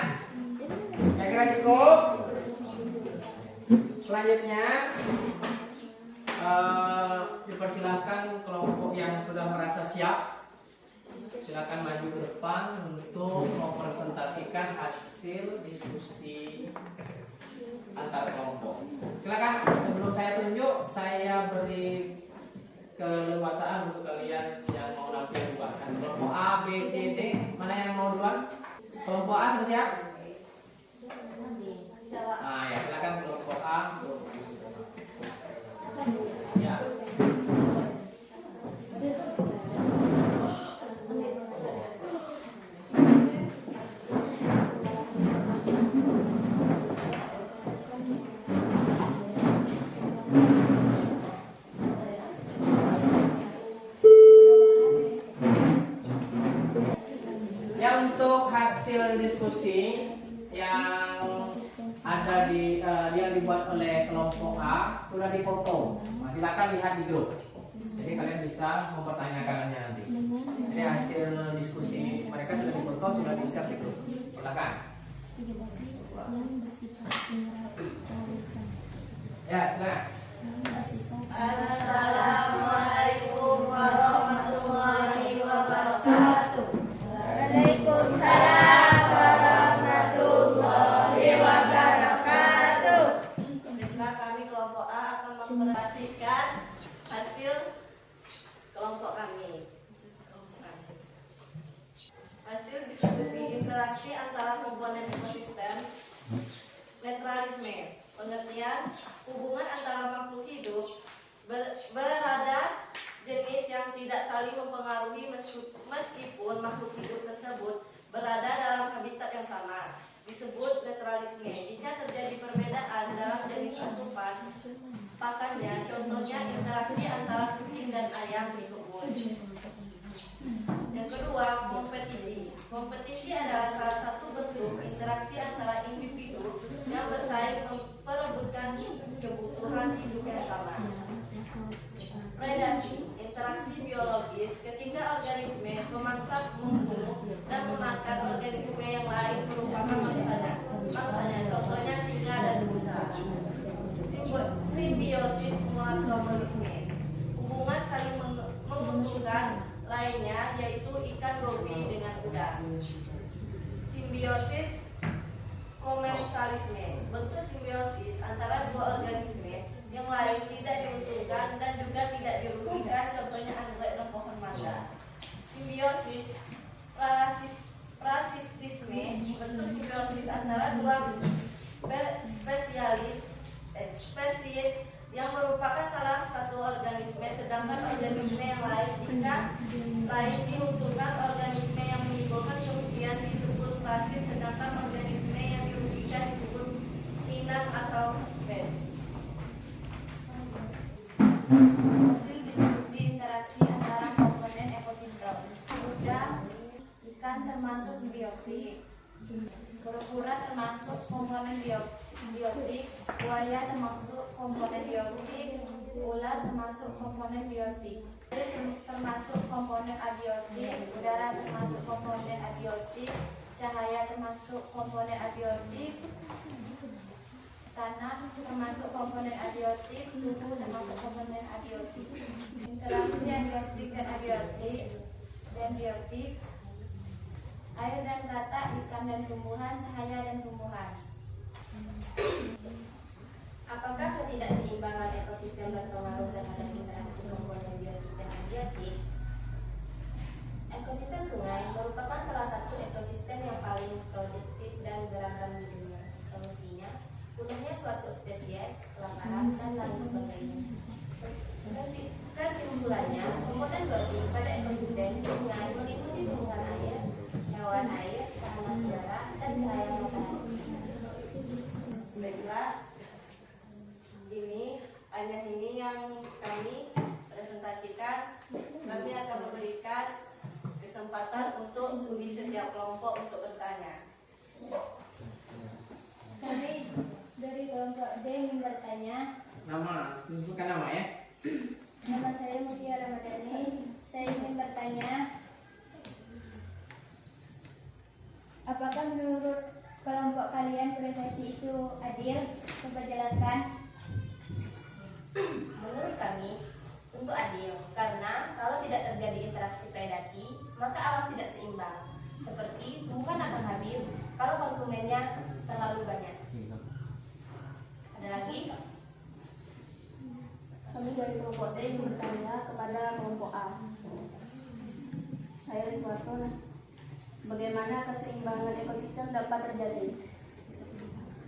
Speaker 1: Saya kira cukup. Selanjutnya dipersilahkan kelompok yang sudah merasa siap, silakan maju ke depan untuk mempresentasikan hasil diskusi antar kelompok. Silakan, sebelum saya tunjuk, saya beri keleluasaan untuk kalian yang mau tampil duluan. Kelompok A, B, C, D, mana yang mau duluan? Kelompok A sudah siap? Nah ya, silakan kelompok A. Ya. Ya, untuk hasil diskusi yang ada di yang dibuat oleh kelompok A sudah dipotong. Silakan lihat di grup. Jadi kalian bisa mempertanyakannya nanti. Jadi hasil diskusi mereka sudah dipotong, sudah di-share di grup. Silakan. Ya, silakan.
Speaker 2: Assalamualaikum warahmatullahi wabarakatuh. Waalaikumsalam warahmatullahi wabarakatuh. Baiklah, kami kelompok A akan mempresentasikan hasil kelompok kami. Hasil diskusi interaksi antara komponen ekosistem. Netralisme, pengertian hubungan antara makhluk hidup berada jenis yang tidak saling mempengaruhi meskipun makhluk hidup tersebut berada dalam habitat yang sama, disebut netralisme. Jika terjadi perbedaan dalam jenis asupan pakannya, contohnya interaksi antara kucing dan ayam di kebun. Yang kedua, kompetisi. Kompetisi adalah salah satu bentuk interaksi antara individu yang bersaing memperebutkan kebutuhan hidup yang sama. Predasi, interaksi biologis ketika organisme memangsa, membunuh, dan memakan organisme yang lain merupakan mangsanya. Contohnya singa dan rusa. Simbiosis mutualisme, hubungan saling menguntungkan lainnya, yaitu ikan gobi dengan udang. Simbiosis komensalisme, bentuk simbiosis antara dua organisme yang lain tidak diuntungkan dan juga tidak dirugikan, contohnya anggrek dan pohon mangga. Simbiosis parasitisme, bentuk simbiosis antara dua spesies yang merupakan salah satu organisme, sedangkan organisme yang lain jika lain diuntungkan, organisme yang menimbulkan kerugian disebut parasit, sedangkan organisme yang dirugikan disebut inang atau spesies. Hasil diskusi interaksi antara komponen ekosistem. Udang, ikan termasuk biotik, kura-kura termasuk komponen biotik, buaya termasuk komponen biotik, ular termasuk komponen biotik, termasuk komponen abiotik, udara termasuk komponen abiotik, cahaya termasuk komponen abiotik, tanah termasuk komponen abiotik, suhu termasuk komponen abiotik. Interaksi abiotik dan biotik, air dan kata, ikan dan tumbuhan, cahaya dan tumbuhan. Apakah ketidakseimbangan ekosistem berpengaruh terhadap interaksi komponen biotik dan abiotik? Ekosistem sungai merupakan salah satu ekosistem yang paling produktif dan beragam di dunia. Solusinya, punahnya suatu spesies, kelaparan, dan lain sebagainya. Kesimpulannya, komponen biotik pada ekosistem sungai meliputi tumbuhan air, hewan air, tanaman udara, dan cahaya matahari. Baiklah, ini yang kami presentasikan. Kami akan memberikan kesempatan untuk di setiap kelompok untuk bertanya. Kami dari kelompok D ingin bertanya.
Speaker 1: Nama, sebutkan nama ya.
Speaker 2: Nama saya Mutiara Ramadhani. Saya ingin bertanya, apakah menurut kelompok kalian prestasi itu adil? Coba jelaskan.
Speaker 10: Menurut kami, tentu adil, karena kalau tidak Bagaimana keseimbangan ekosistem dapat terjadi?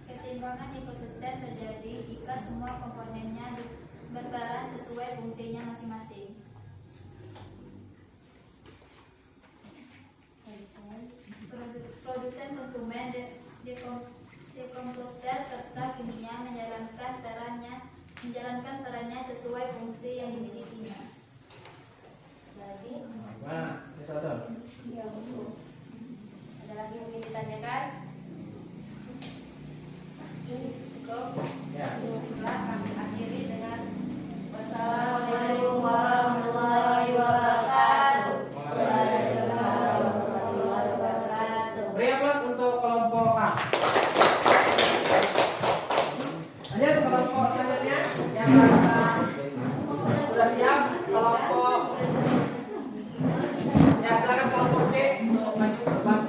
Speaker 11: Keseimbangan ekosistem terjadi jika semua komponennya berperan sesuai fungsinya masing-masing. Produsen, konsumen, dekomposter serta kimia menjalankan perannya sesuai fungsi yang dimilikinya.
Speaker 1: Mana?
Speaker 2: Ya, ada lagi yang ingin ditanyakan? Cukup?
Speaker 1: Ya.
Speaker 2: Cukuplah, kami akhiri dengan wassalamualaikum warahmatullahi wabarakatuh. Waalaikumsalam warahmatullahi wabarakatuh.
Speaker 1: Beri aplaus untuk kelompok A. Lanjut ke kelompok selanjutnya yang sudah siap. Kelompok ya, silakan kelompok C untuk maju ke depan.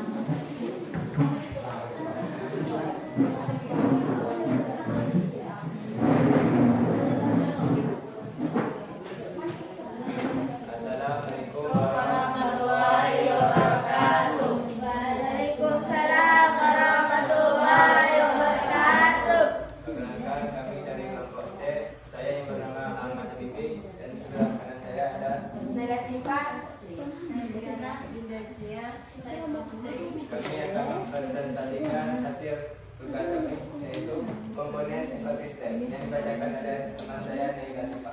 Speaker 3: Assalamualaikum
Speaker 2: Warahmatullahi wabarakatuh. Waalaikumsalam warahmatullahi wabarakatuh.
Speaker 3: Perkenalkan, kami dari kelompok C. Saya yang bernama Ahmad Bibi dan sebelah kanan saya ada
Speaker 2: Negasipa.
Speaker 3: kami akan mempresentasikan hasil tugas kami, yaitu komponen ekosistem yang dibacakan oleh teman saya Nega Sipa.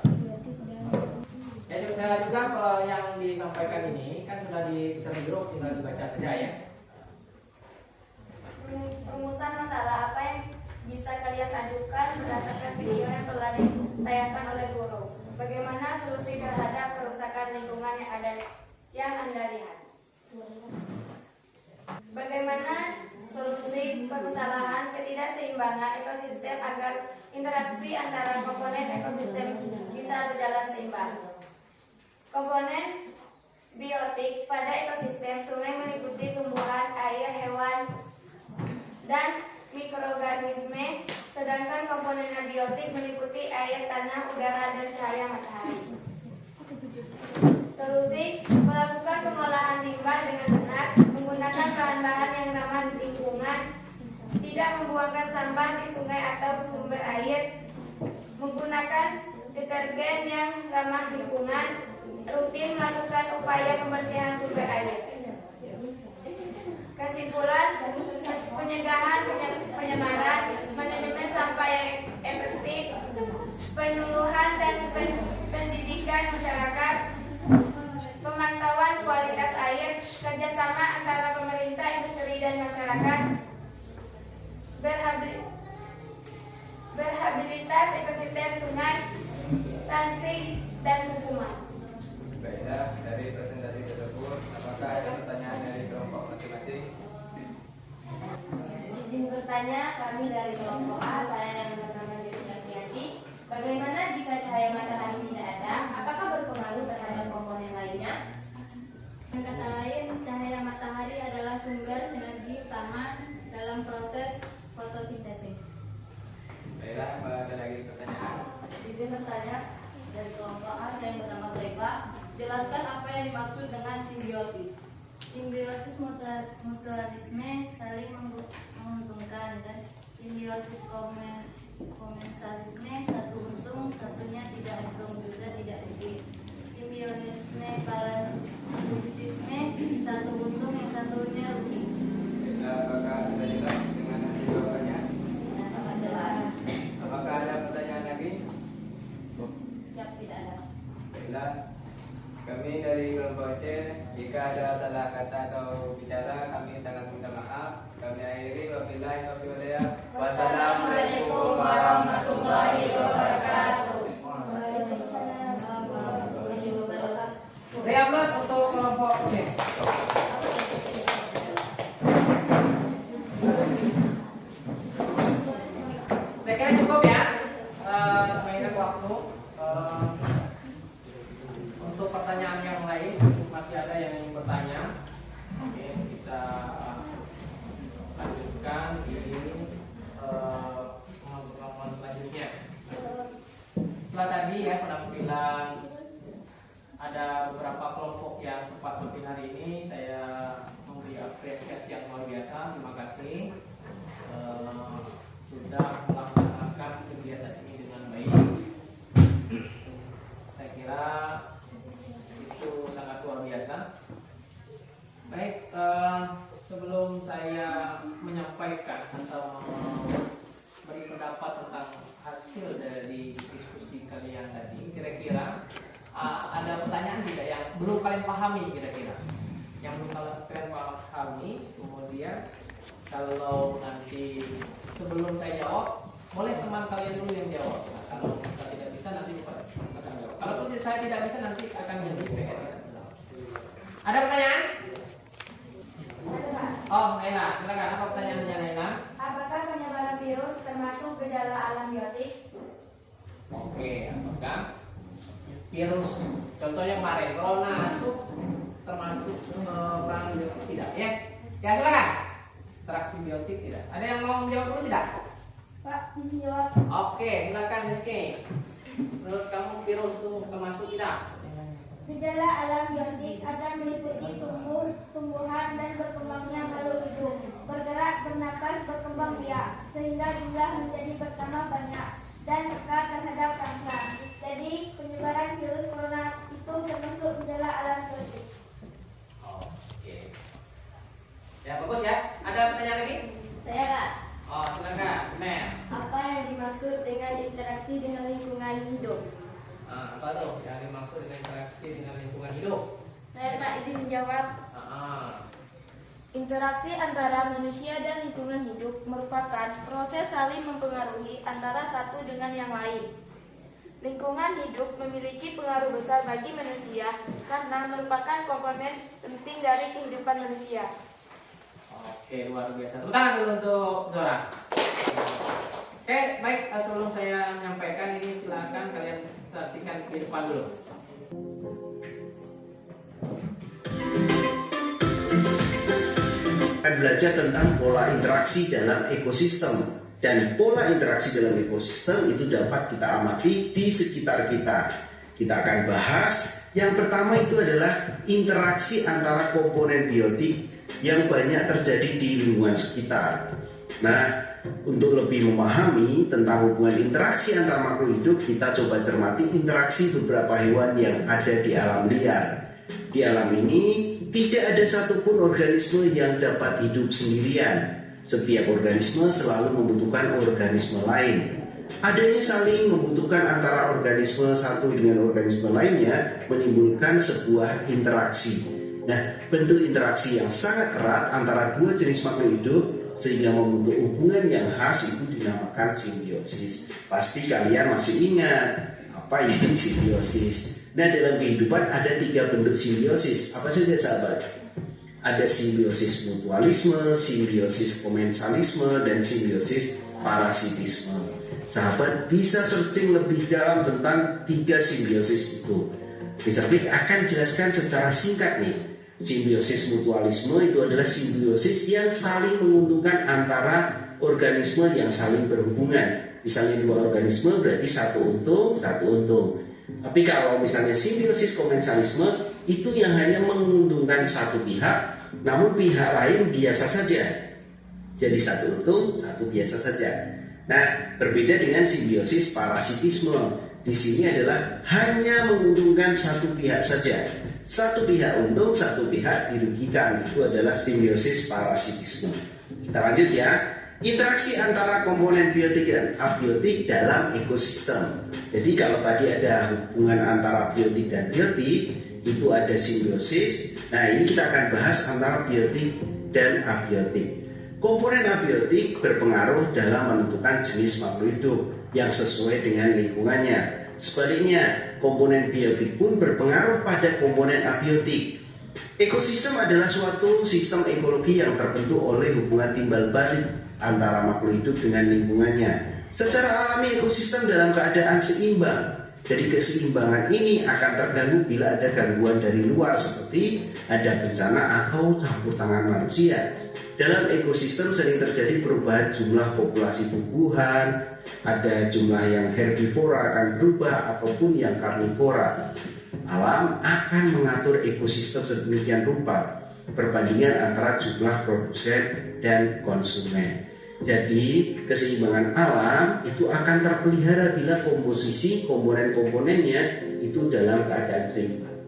Speaker 1: Ya juga kalau yang disampaikan ini kan sudah di share grup, tinggal dibaca saja ya.
Speaker 10: Rumusan masalah apa yang bisa kalian ajukan berdasarkan video yang telah ditayangkan oleh guru? Bagaimana solusi terhadap kerusakan lingkungan yang Anda lihat? Bagaimana solusi permasalahan ketidakseimbangan ekosistem agar interaksi antara komponen ekosistem bisa berjalan seimbang? Komponen biotik pada ekosistem sungai meliputi tumbuhan, air, hewan, dan mikroorganisme, sedangkan komponen abiotik meliputi air, tanah, udara, dan cahaya matahari. Solusi: melakukan pengolahan limbah dengan benar, menggunakan bahan-bahan yang ramah lingkungan, tidak membuangkan sampah di sungai atau sumber air, menggunakan detergen yang ramah lingkungan, rutin melakukan upaya pembersihan sumber air. Kesimpulan: pencegahan penyemaran, manajemen sampah yang efektif, penyuluhan dan pendidikan masyarakat, pemantauan kualitas air, kerjasama antara pemerintah, industri, dan masyarakat, berhabilitas ekosistem sungai, sanksi, dan hukuman.
Speaker 3: Baiklah, dari presentasi tersebut, apakah ada pertanyaan dari kelompok masing-masing?
Speaker 2: Izin bertanya, kami dari kelompok A, saya yang bernama Dewi. Bagaimana jika cahaya matahari tidak ada? Apakah berpengaruh terhadap komponen lainnya?
Speaker 11: Dengan kata lain, cahaya matahari adalah sumber energi utama dalam proses fotosintesis.
Speaker 3: Baiklah, apa ada lagi pertanyaan?
Speaker 2: Izin bertanya dari kelompok A, saya yang bernama Breva. Jelaskan apa yang dimaksud dengan simbiosis.
Speaker 11: Simbiosis mutualisme saling menguntungkan, dan simbiosis komensalisme satu untung, satunya tidak untung, juga tidak rugi. Simbiosis parasitisme satu untung, yang satunya rugi.
Speaker 3: Baiklah, apakah sudah jelas dengan hasil jawabannya?
Speaker 2: Apakah jelas?
Speaker 3: Apakah ada pertanyaan lagi?
Speaker 2: Siap, tidak ada.
Speaker 3: Baiklah, kami dari kelompok C, jika ada salah kata atau bicara, kami sangat minta maaf. Kami akhiri, wabillahi taufiq wal hidayah. Wassalamualaikum warahmatullahi wabarakatuh.
Speaker 2: Waalaikumsalam warahmatullahi wabarakatuh.
Speaker 1: Beri aplaus untuk kelompok C. Saya kira cukup ya. Mengingat waktu. Untuk pertanyaan yang lain, masih ada yang ingin bertanya. Oke, kita lanjutkan di pengambilan selanjutnya. Setelah tadi ya penampilan ada beberapa kelompok yang sempat tampil hari ini, saya biasa. Baik, sebelum saya menyampaikan atau beri pendapat tentang hasil dari diskusi kalian tadi, kira-kira ada pertanyaan tidak yang belum kalian pahami kira-kira? Yang belum kalian pahami, kemudian kalau nanti sebelum saya jawab, boleh teman kalian dulu yang jawab. Nah, kalau saya tidak bisa nanti akan jawab. Kalau saya tidak bisa nanti akan jadi. Ada pertanyaan? Oh, Naila, silakan. Apa pertanyaannya, Naila?
Speaker 10: Apakah penyebaran virus termasuk gejala alam biotik?
Speaker 1: Oke, apakah virus, contohnya kemarin corona itu termasuk perang biotik tidak? Ya, ya silakan. Interaksi biotik tidak? Ada yang mau menjawab dulu tidak?
Speaker 10: Pak, izin jawab.
Speaker 1: Oke, silakan Rizky. Menurut kamu virus itu termasuk tidak?
Speaker 10: Gejala alam biotik akan meliputi tumbuhan dan berkembangnya makhluk hidup, bergerak, bernapas, berkembang biak, sehingga jumlah menjadi bertambah banyak dan peka terhadap rangsang. Jadi penyebaran virus corona itu termasuk gejala alam biotik.
Speaker 1: Oke. Ya bagus ya. Ada pertanyaan lagi?
Speaker 10: Saya Kak.
Speaker 1: Oh silakan, Mel.
Speaker 10: Apa yang dimaksud dengan interaksi dengan lingkungan hidup?
Speaker 1: Apa tuh yang dimaksud dengan interaksi dengan lingkungan hidup?
Speaker 10: Saya Pak izin menjawab. Interaksi antara manusia dan lingkungan hidup merupakan proses saling mempengaruhi antara satu dengan yang lain. Lingkungan hidup memiliki pengaruh besar bagi manusia karena merupakan komponen penting dari kehidupan manusia.
Speaker 1: Oke, luar biasa. Tepuk tangan dulu untuk Zora. Oke, baik. Sebelum saya menyampaikan ini, silakan kalian saksikan di depan dulu.
Speaker 12: Akan belajar tentang pola interaksi dalam ekosistem, dan pola interaksi dalam ekosistem itu dapat kita amati di sekitar kita. Kita akan bahas yang pertama itu adalah interaksi antara komponen biotik yang banyak terjadi di lingkungan sekitar. Nah, untuk lebih memahami tentang hubungan interaksi antar makhluk hidup, kita coba cermati interaksi beberapa hewan yang ada di alam liar. Di alam ini tidak ada satupun organisme yang dapat hidup sendirian. Setiap organisme selalu membutuhkan organisme lain. Adanya saling membutuhkan antara organisme satu dengan organisme lainnya menimbulkan sebuah interaksi. Nah, bentuk interaksi yang sangat erat antara dua jenis makhluk hidup sehingga membentuk hubungan yang khas itu dinamakan simbiosis. Pasti kalian masih ingat apa itu simbiosis. Nah, dalam kehidupan ada 3 bentuk simbiosis. Apa saja sahabat? Ada simbiosis mutualisme, simbiosis komensalisme, dan simbiosis parasitisme. Sahabat bisa searching lebih dalam tentang 3 simbiosis itu. Mr. Big akan jelaskan secara singkat nih. Simbiosis mutualisme itu adalah simbiosis yang saling menguntungkan antara organisme yang saling berhubungan. Misalnya 2 organisme berarti satu untung. Tapi kalau misalnya simbiosis komensalisme itu yang hanya menguntungkan satu pihak, namun pihak lain biasa saja. Jadi satu untung, satu biasa saja. Nah, berbeda dengan simbiosis parasitisme. Di sini adalah hanya menguntungkan satu pihak saja. Satu pihak untung, satu pihak dirugikan. Itu adalah simbiosis parasitisme. Kita lanjut ya. Interaksi antara komponen biotik dan abiotik dalam ekosistem. Jadi kalau tadi ada hubungan antara biotik dan biotik, itu ada simbiosis. Nah, ini kita akan bahas antara biotik dan abiotik. Komponen abiotik berpengaruh dalam menentukan jenis makhluk hidup yang sesuai dengan lingkungannya. Sebaliknya, komponen biotik pun berpengaruh pada komponen abiotik. Ekosistem adalah suatu sistem ekologi yang terbentuk oleh hubungan timbal balik antara makhluk hidup dengan lingkungannya. Secara alami ekosistem dalam keadaan seimbang. Jadi keseimbangan ini akan terganggu bila ada gangguan dari luar seperti ada bencana atau campur tangan manusia. Dalam ekosistem sering terjadi perubahan jumlah populasi tumbuhan, ada jumlah yang herbivora akan berubah ataupun yang karnivora. Alam akan mengatur ekosistem sedemikian rupa perbandingan antara jumlah produsen dan konsumen. Jadi keseimbangan alam itu akan terpelihara bila komposisi komponen-komponennya itu dalam keadaan seimbang.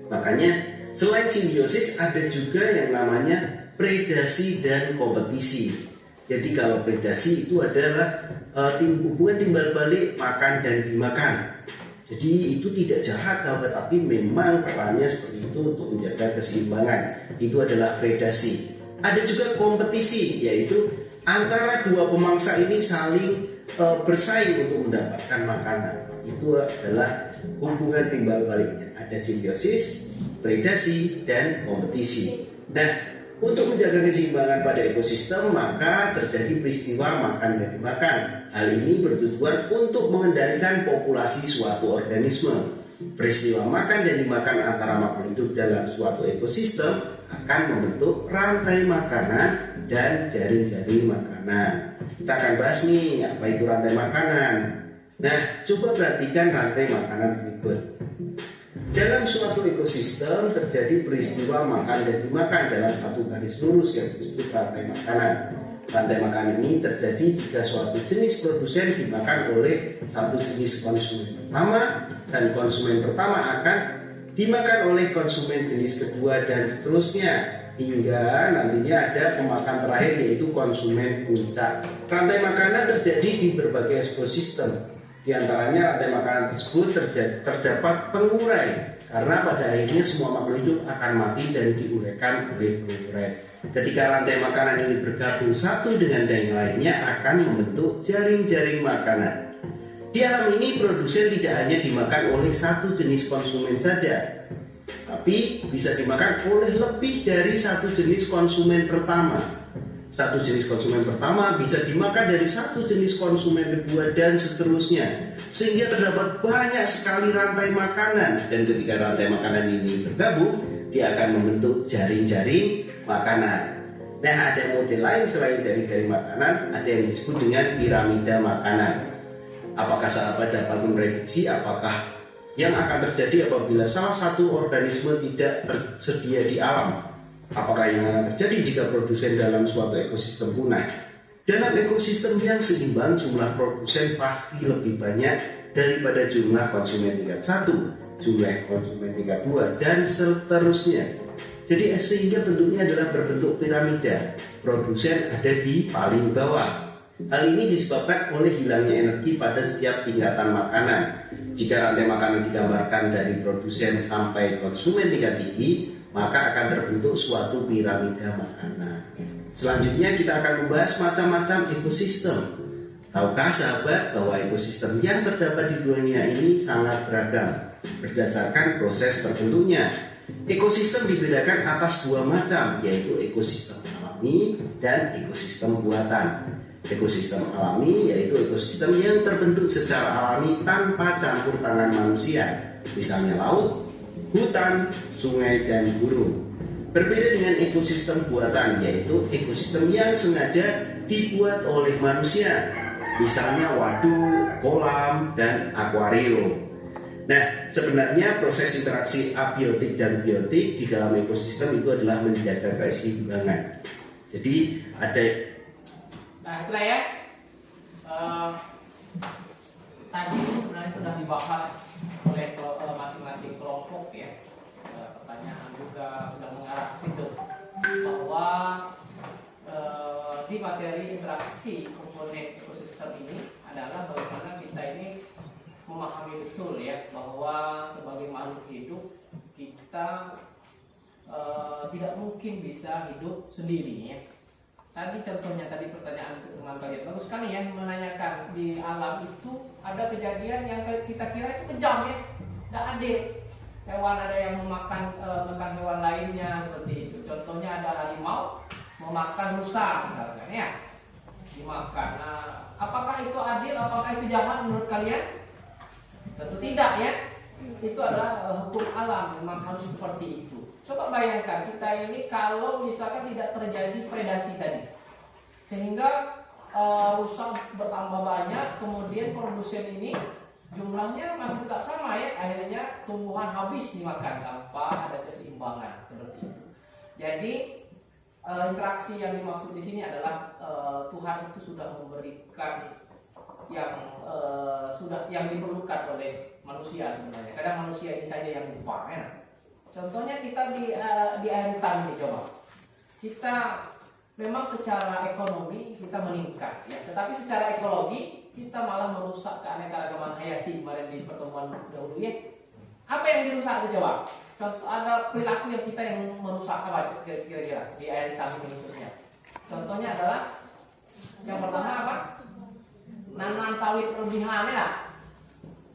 Speaker 12: Makanya Selain simbiosis ada juga yang namanya predasi dan kompetisi. Jadi kalau predasi itu adalah hubungan timbal balik makan dan dimakan. Jadi itu tidak jahat sahabat, tapi memang perannya seperti itu untuk menjaga keseimbangan. Itu adalah predasi. Ada juga kompetisi, yaitu antara dua pemangsa ini saling bersaing untuk mendapatkan makanan. Itu adalah hubungan timbal baliknya. Ada simbiosis, predasi, dan kompetisi. Nah, untuk menjaga keseimbangan pada ekosistem, maka terjadi peristiwa makan dan dimakan. Hal ini bertujuan untuk mengendalikan populasi suatu organisme. Peristiwa makan dan dimakan antara makhluk hidup dalam suatu ekosistem akan membentuk rantai makanan dan jaring-jaring makanan. Kita akan bahas nih, apa itu rantai makanan. Nah, coba perhatikan rantai makanan berikut. Dalam suatu ekosistem terjadi peristiwa makan dan dimakan dalam satu garis lurus yang disebut rantai makanan. Rantai makanan ini terjadi jika suatu jenis produsen dimakan oleh satu jenis konsumen pertama, dan konsumen pertama akan dimakan oleh konsumen jenis kedua dan seterusnya, hingga nantinya ada pemakan terakhir yaitu konsumen puncak. Rantai makanan terjadi di berbagai ekosistem. Di antaranya rantai makanan tersebut terdapat pengurai, karena pada akhirnya semua makhluk hidup akan mati dan diuraikan oleh pengurai. Ketika rantai makanan ini bergabung satu dengan yang lainnya akan membentuk jaring-jaring makanan. Di alam ini produsen tidak hanya dimakan oleh satu jenis konsumen saja, tapi bisa dimakan oleh lebih dari satu jenis konsumen pertama. Satu jenis konsumen pertama bisa dimakan dari satu jenis konsumen kedua dan seterusnya, sehingga terdapat banyak sekali rantai makanan. Dan ketika rantai makanan ini bergabung, dia akan membentuk jaring-jaring makanan. Nah, ada model lain selain jaring-jaring makanan, ada yang disebut dengan piramida makanan. Apakah sahabat dapat memprediksi apakah yang akan terjadi apabila salah satu organisme tidak tersedia di alam? Apakah yang akan terjadi jika produsen dalam suatu ekosistem punah? Dalam ekosistem yang seimbang, jumlah produsen pasti lebih banyak daripada jumlah konsumen tingkat 1, jumlah konsumen tingkat 2, dan seterusnya. Jadi sehingga bentuknya adalah berbentuk piramida. Produsen ada di paling bawah. Hal ini disebabkan oleh hilangnya energi pada setiap tingkatan makanan. Jika rantai makanan digambarkan dari produsen sampai konsumen tingkat tinggi, maka akan terbentuk suatu piramida makanan. Selanjutnya kita akan membahas macam-macam ekosistem. Tahukah sahabat bahwa ekosistem yang terdapat di dunia ini sangat beragam berdasarkan proses terbentuknya. Ekosistem dibedakan atas dua macam, yaitu ekosistem alami dan ekosistem buatan. Ekosistem alami yaitu ekosistem yang terbentuk secara alami tanpa campur tangan manusia, misalnya laut, hutan, sungai, dan gunung. Berbeda dengan ekosistem buatan, yaitu ekosistem yang sengaja dibuat oleh manusia, misalnya waduk, kolam, dan akuarium. Nah, sebenarnya proses interaksi abiotik dan biotik di dalam ekosistem itu adalah menjaga keseimbangan. Jadi ada.
Speaker 1: Nah, itulah ya. Tadi sebenarnya sudah dibahas oleh masing-masing kelompok ya. Pertanyaan juga sudah mengarah ke situ bahwa di materi interaksi komponen ekosistem ini adalah bagaimana kita ini memahami betul ya bahwa sebagai makhluk hidup kita tidak mungkin bisa hidup sendiri ya. Tadi contohnya tadi pertanyaan teman kalian bagus sekali ya, menanyakan di alam itu ada kejadian yang kita kira itu kejam ya, tidak adil. Hewan ada yang memakan hewan lainnya seperti itu. Contohnya ada harimau memakan rusa misalkan ya, dimakan. Nah, apakah itu adil? Apakah itu jahat menurut kalian? Tentu tidak ya. Itu adalah hukum alam, memang harus seperti itu. Coba bayangkan kita ini kalau misalkan tidak terjadi predasi tadi, sehingga rusa bertambah banyak, kemudian produsen ini jumlahnya masih tetap sama ya, akhirnya tumbuhan habis dimakan tanpa ada keseimbangan seperti itu. Jadi interaksi yang dimaksud di sini adalah Tuhan itu sudah memberikan yang diperlukan oleh manusia sebenarnya. Kadang manusia ini saja yang lupa ya. Contohnya kita di air hitam nih, coba. Kita memang secara ekonomi kita meningkat, ya. Tetapi secara ekologi kita malah merusak keanekaragaman hayati kemarin di pertemuan dahulu, ya. Apa yang dirusak itu coba? Contoh, ada perilaku yang kita yang merusak apa kira-kira di air hitam ini khususnya. Contohnya adalah yang pertama apa? Nanam sawit lebihan, ya.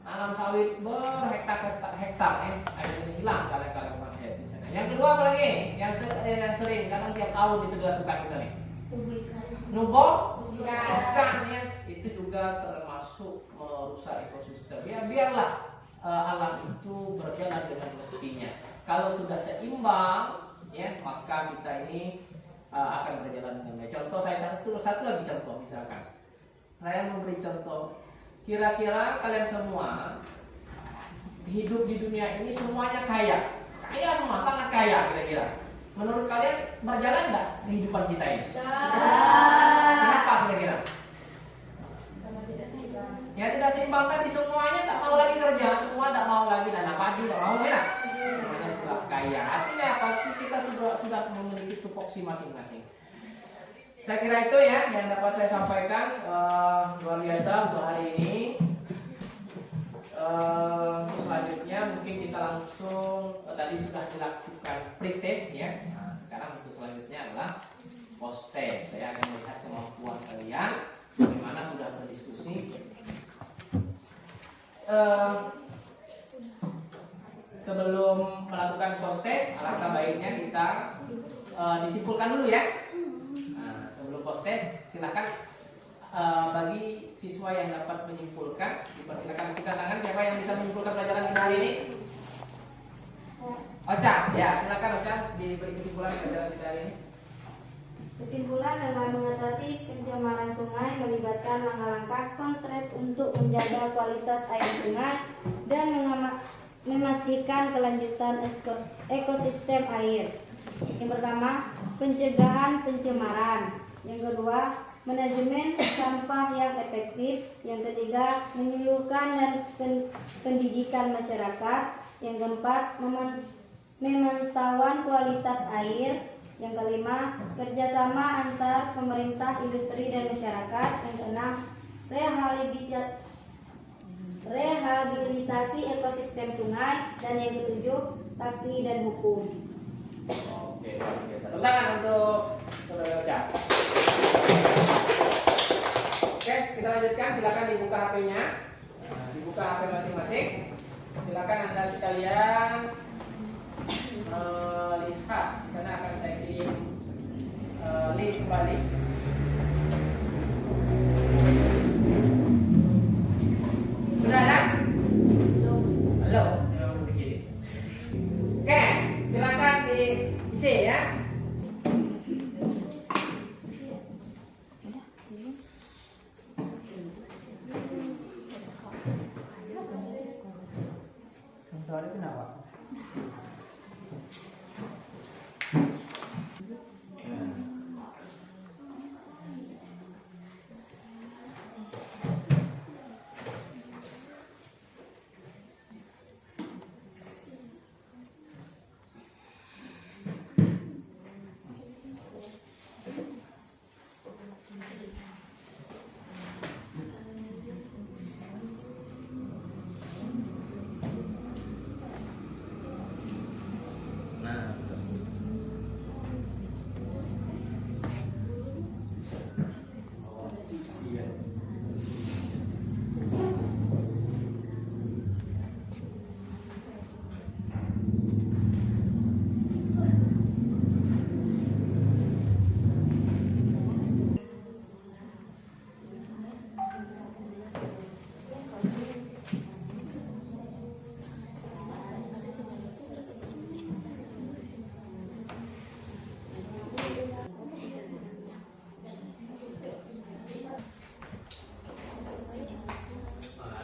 Speaker 1: Nanam sawit berhektar-hektar, akhirnya hilang keanekaragaman hayati. Yang kedua apa lagi? Yang sering kadang tiap tahun itu dilakukan kita nih. Nubok ikan, ya. Itu juga termasuk merusak ekosistem. Ya biarlah alam itu berjalan dengan mestinya. Kalau sudah seimbang, ya maka kita ini akan berjalan dengan baik. Contoh saya satu lagi contoh, misalkan saya memberi contoh. Kira-kira kalian semua hidup di dunia ini semuanya kaya semua, sangat kaya kira-kira. Menurut kalian berjalan nggak kehidupan kita ini? Kenapa kira-kira? Ya tidak seimbang tadi, semuanya tak mau lagi kerja, semua tak mau lagi nanam padi, tak mau ya. Semuanya sudah kaya. Artinya apa sih? Kita sudah memiliki tupoksi masing-masing. Saya kira itu ya yang dapat saya sampaikan. Luar biasa untuk hari ini. Untuk selanjutnya mungkin kita langsung tadi sudah dilakukan pretest, ya. Nah, sekarang untuk selanjutnya adalah post test. Saya akan melihat kemampuan kalian bagaimana sudah berdiskusi. Sebelum melakukan post test, alangkah baiknya kita disimpulkan dulu, ya. Nah, sebelum post test, silakan bagi siswa yang dapat menyimpulkan, dipersilakan buka tangan. Siapa yang bisa menyimpulkan pelajaran kita hari ini? Ocha, ya silakan Ocha diberi kesimpulan pelajaran kita hari ini.
Speaker 10: Kesimpulan dalam mengatasi pencemaran sungai melibatkan langkah-langkah konkret untuk menjaga kualitas air sungai dan memastikan kelanjutan ekosistem air. Yang pertama, pencegahan pencemaran. Yang kedua, manajemen sampah yang efektif. Yang ketiga, menyuluhkan dan pendidikan masyarakat. Yang keempat, pemantauan kualitas air. Yang kelima, kerjasama antar pemerintah, industri, dan masyarakat. Yang keenam, rehabilitasi ekosistem sungai. Dan yang ketujuh, sanksi dan hukum.
Speaker 1: Oke, luar biasa. Tepuk tangan untuk saudara Ocha. Oke, kita lanjutkan. Silakan dibuka HP-nya, dibuka HP masing-masing. Silakan Anda sekalian lihat. Di sana akan saya kirim link kembali. Sudah ada? Belum. Belum begini. Oke, silakan diisi ya. Soalnya kenapa?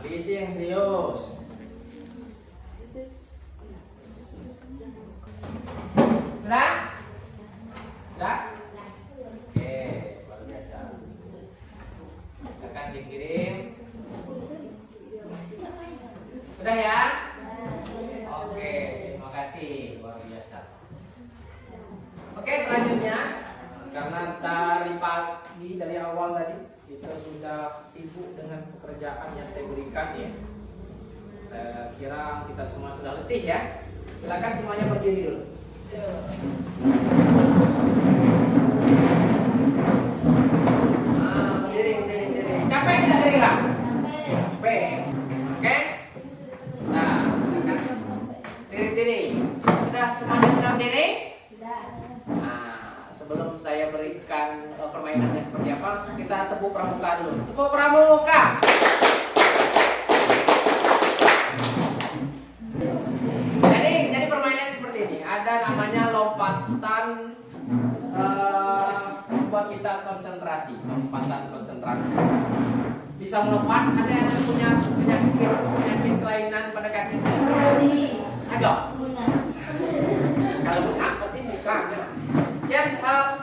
Speaker 1: Diisi yang serius. Sudah? Sudah? Oke, luar biasa. Akan dikirim. Sudah ya? Oke, terima kasih. luar biasa. Oke, selanjutnya karena dari pagi dari awal tadi kita sudah sibuk dengan pekerjaan yang saya berikan ya. Saya kira kita semua sudah letih ya. Silakan semuanya berdiri dulu. Berdiri. Capek tidak kira? Capek. Oke. Nah, silakan. Diri. Sudah semuanya sudah berdiri? Nah, sebelum saya berikan permainannya seperti apa, kita tepuk pramuka dulu. Tepuk pramuka. Jadi permainan seperti ini. Ada namanya lompatan buat kita konsentrasi. Lompatan konsentrasi. Bisa melompat. Ada yang punya penyakit kelainan pada kakinya? Ada. Kalau berangkat ini bukan. Yang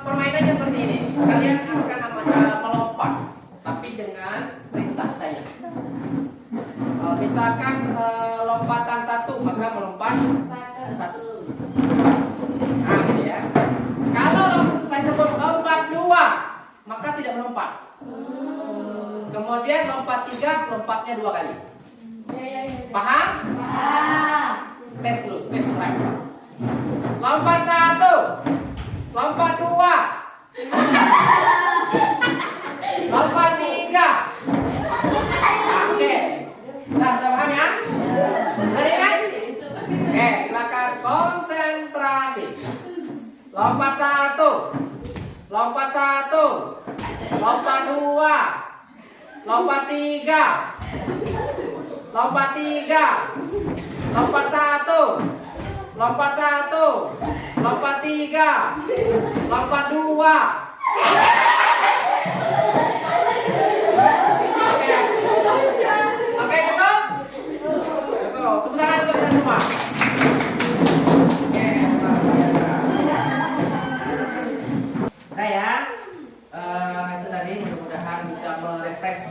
Speaker 1: permainannya seperti ini. Kalian akan melompat, tapi dengan perintah saya. Misalkan lompatan 1, maka melompat 1. Nah, ini ya. Kalau saya sebut lompat 2, maka tidak melompat. Kemudian lompat 3, lompatnya 2 kali. Paham? Paham. Tes dulu, tes ulang. Lompat 1, lompat 2, lompat 3. Oke. Nah, sudah paham ya? Dari kan? Oke, silakan konsentrasi. Lompat 1, lompat 1, lompat 2, lompat 3, lompat 3, lompat 1, lompat 1, lompat 3, lompat 2. Oke, cukup? Cukup. Tepuk tangan untuk kita semua. Oke, nah ya, itu tadi mudah-mudahan bisa merefresh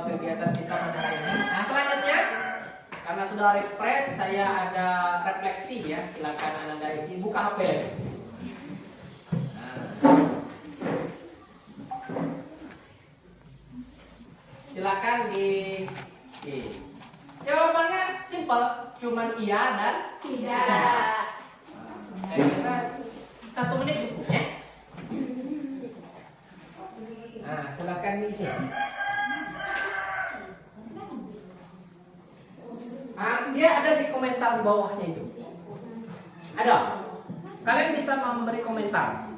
Speaker 1: kegiatan kita pada hari ini. Nah, selanjutnya karena sudah refresh, saya ada refleksi ya. Silakan Anda isi, buka HP. Silakan di jawabannya simpel, cuman iya dan tidak. Saya kira 1 menit cukup ya. Nah, silakan diisi. Dia ada di komentar di bawahnya itu. Ada. Kalian bisa memberi komentar.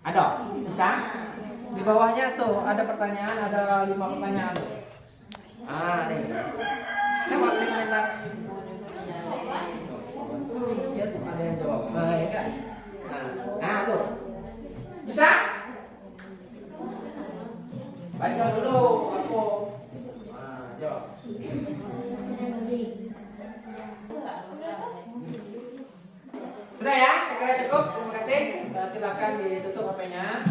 Speaker 1: Ada, bisa. Di bawahnya tuh ada pertanyaan, ada 5 pertanyaan. Nih. Coba di komentar. Ya, ada yang jawab. Baik kan? Nah, tuh. Bisa? Baca dulu aku. Jawab. Sudah ya, saya kira cukup. Terima kasih. Silakan ditutup HP-nya.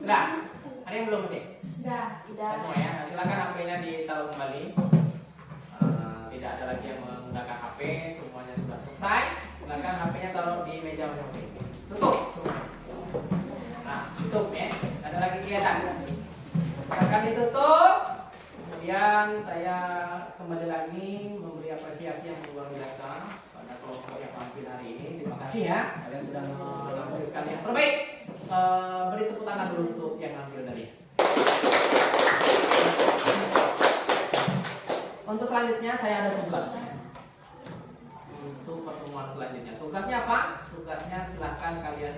Speaker 1: Sudah. Ada yang belum sih? Sudah. Semua ya. Silakan HP-nya ditaruh kembali. Tidak ada lagi yang menggunakan HP. Semuanya sudah selesai. Silakan HP-nya taruh di meja masing-masing. Tutup. Nah, tutup ya. Ada lagi kegiatan. Silakan ditutup. Kemudian saya kembali lagi memberi apresiasi yang luar biasa pada kelompok yang tampil hari ini. Terima kasih ya, kalian sudah memberikan yang terbaik. Beri tepuk tangan dulu untuk yang ambil dari. Untuk selanjutnya saya ada tugas. Untuk pertemuan selanjutnya, tugasnya apa? Tugasnya silahkan kalian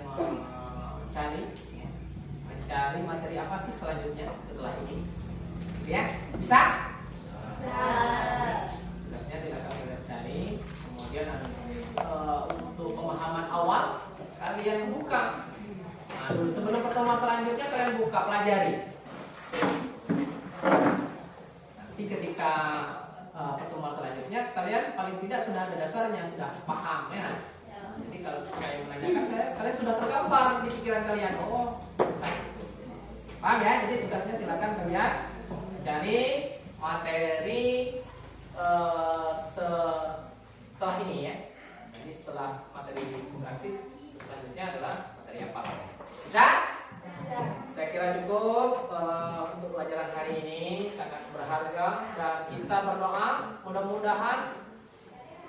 Speaker 1: mencari materi apa sih selanjutnya setelah ini. Ya, bisa? Tugasnya silakan kalian cari. Kemudian untuk pemahaman awal kalian buka. Nah, dulu sebelum pertemuan selanjutnya kalian buka, pelajari. Nanti ketika pertemuan selanjutnya kalian paling tidak sudah ada dasarnya, sudah paham ya. Jadi kalau saya menanyakan, kalian sudah tergambar di pikiran kalian. Oh, paham ya? Jadi tugasnya silakan kalian cari materi setelah ini ya. Jadi setelah materi bukasis, selanjutnya adalah materi apa? Bisa? Saya kira cukup untuk pelajaran hari ini, sangat berharga, dan kita berdoa mudah-mudahan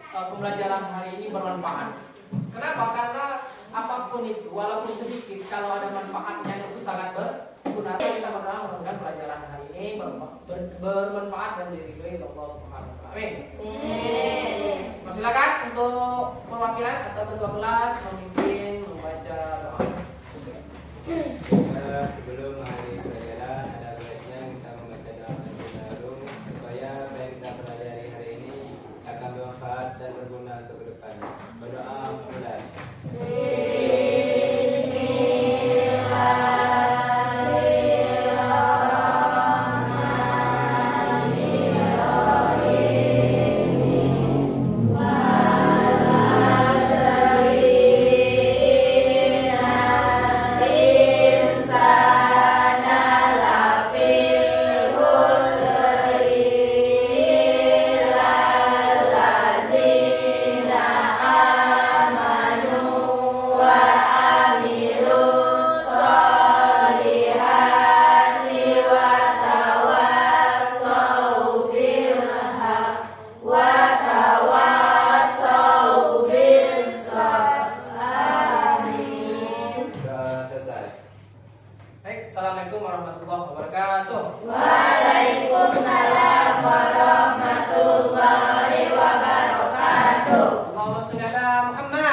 Speaker 1: pembelajaran hari ini bermanfaat. Kenapa? Karena apapun itu, walaupun sedikit, kalau ada manfaatnya itu sangat berguna. Kita berdoa mudah-mudahan pelajaran hari ini bermanfaat dan diridhoi Allah Subhanahu wa taala. Amin. Silakan untuk perwakilan atau ketua kelas memimpin membaca doa.
Speaker 3: Sebelum mengakhiri pelajaran, ada baiknya kita membaca doa terlebih dahulu supaya apa yang kita pelajari hari ini akan bermanfaat dan berguna untuk kedepannya. Berdoa mulai.
Speaker 1: Assalamualaikum warahmatullahi wabarakatuh.
Speaker 10: Waalaikumsalam warahmatullahi wabarakatuh.
Speaker 1: Allahumma shalli ala Muhammad.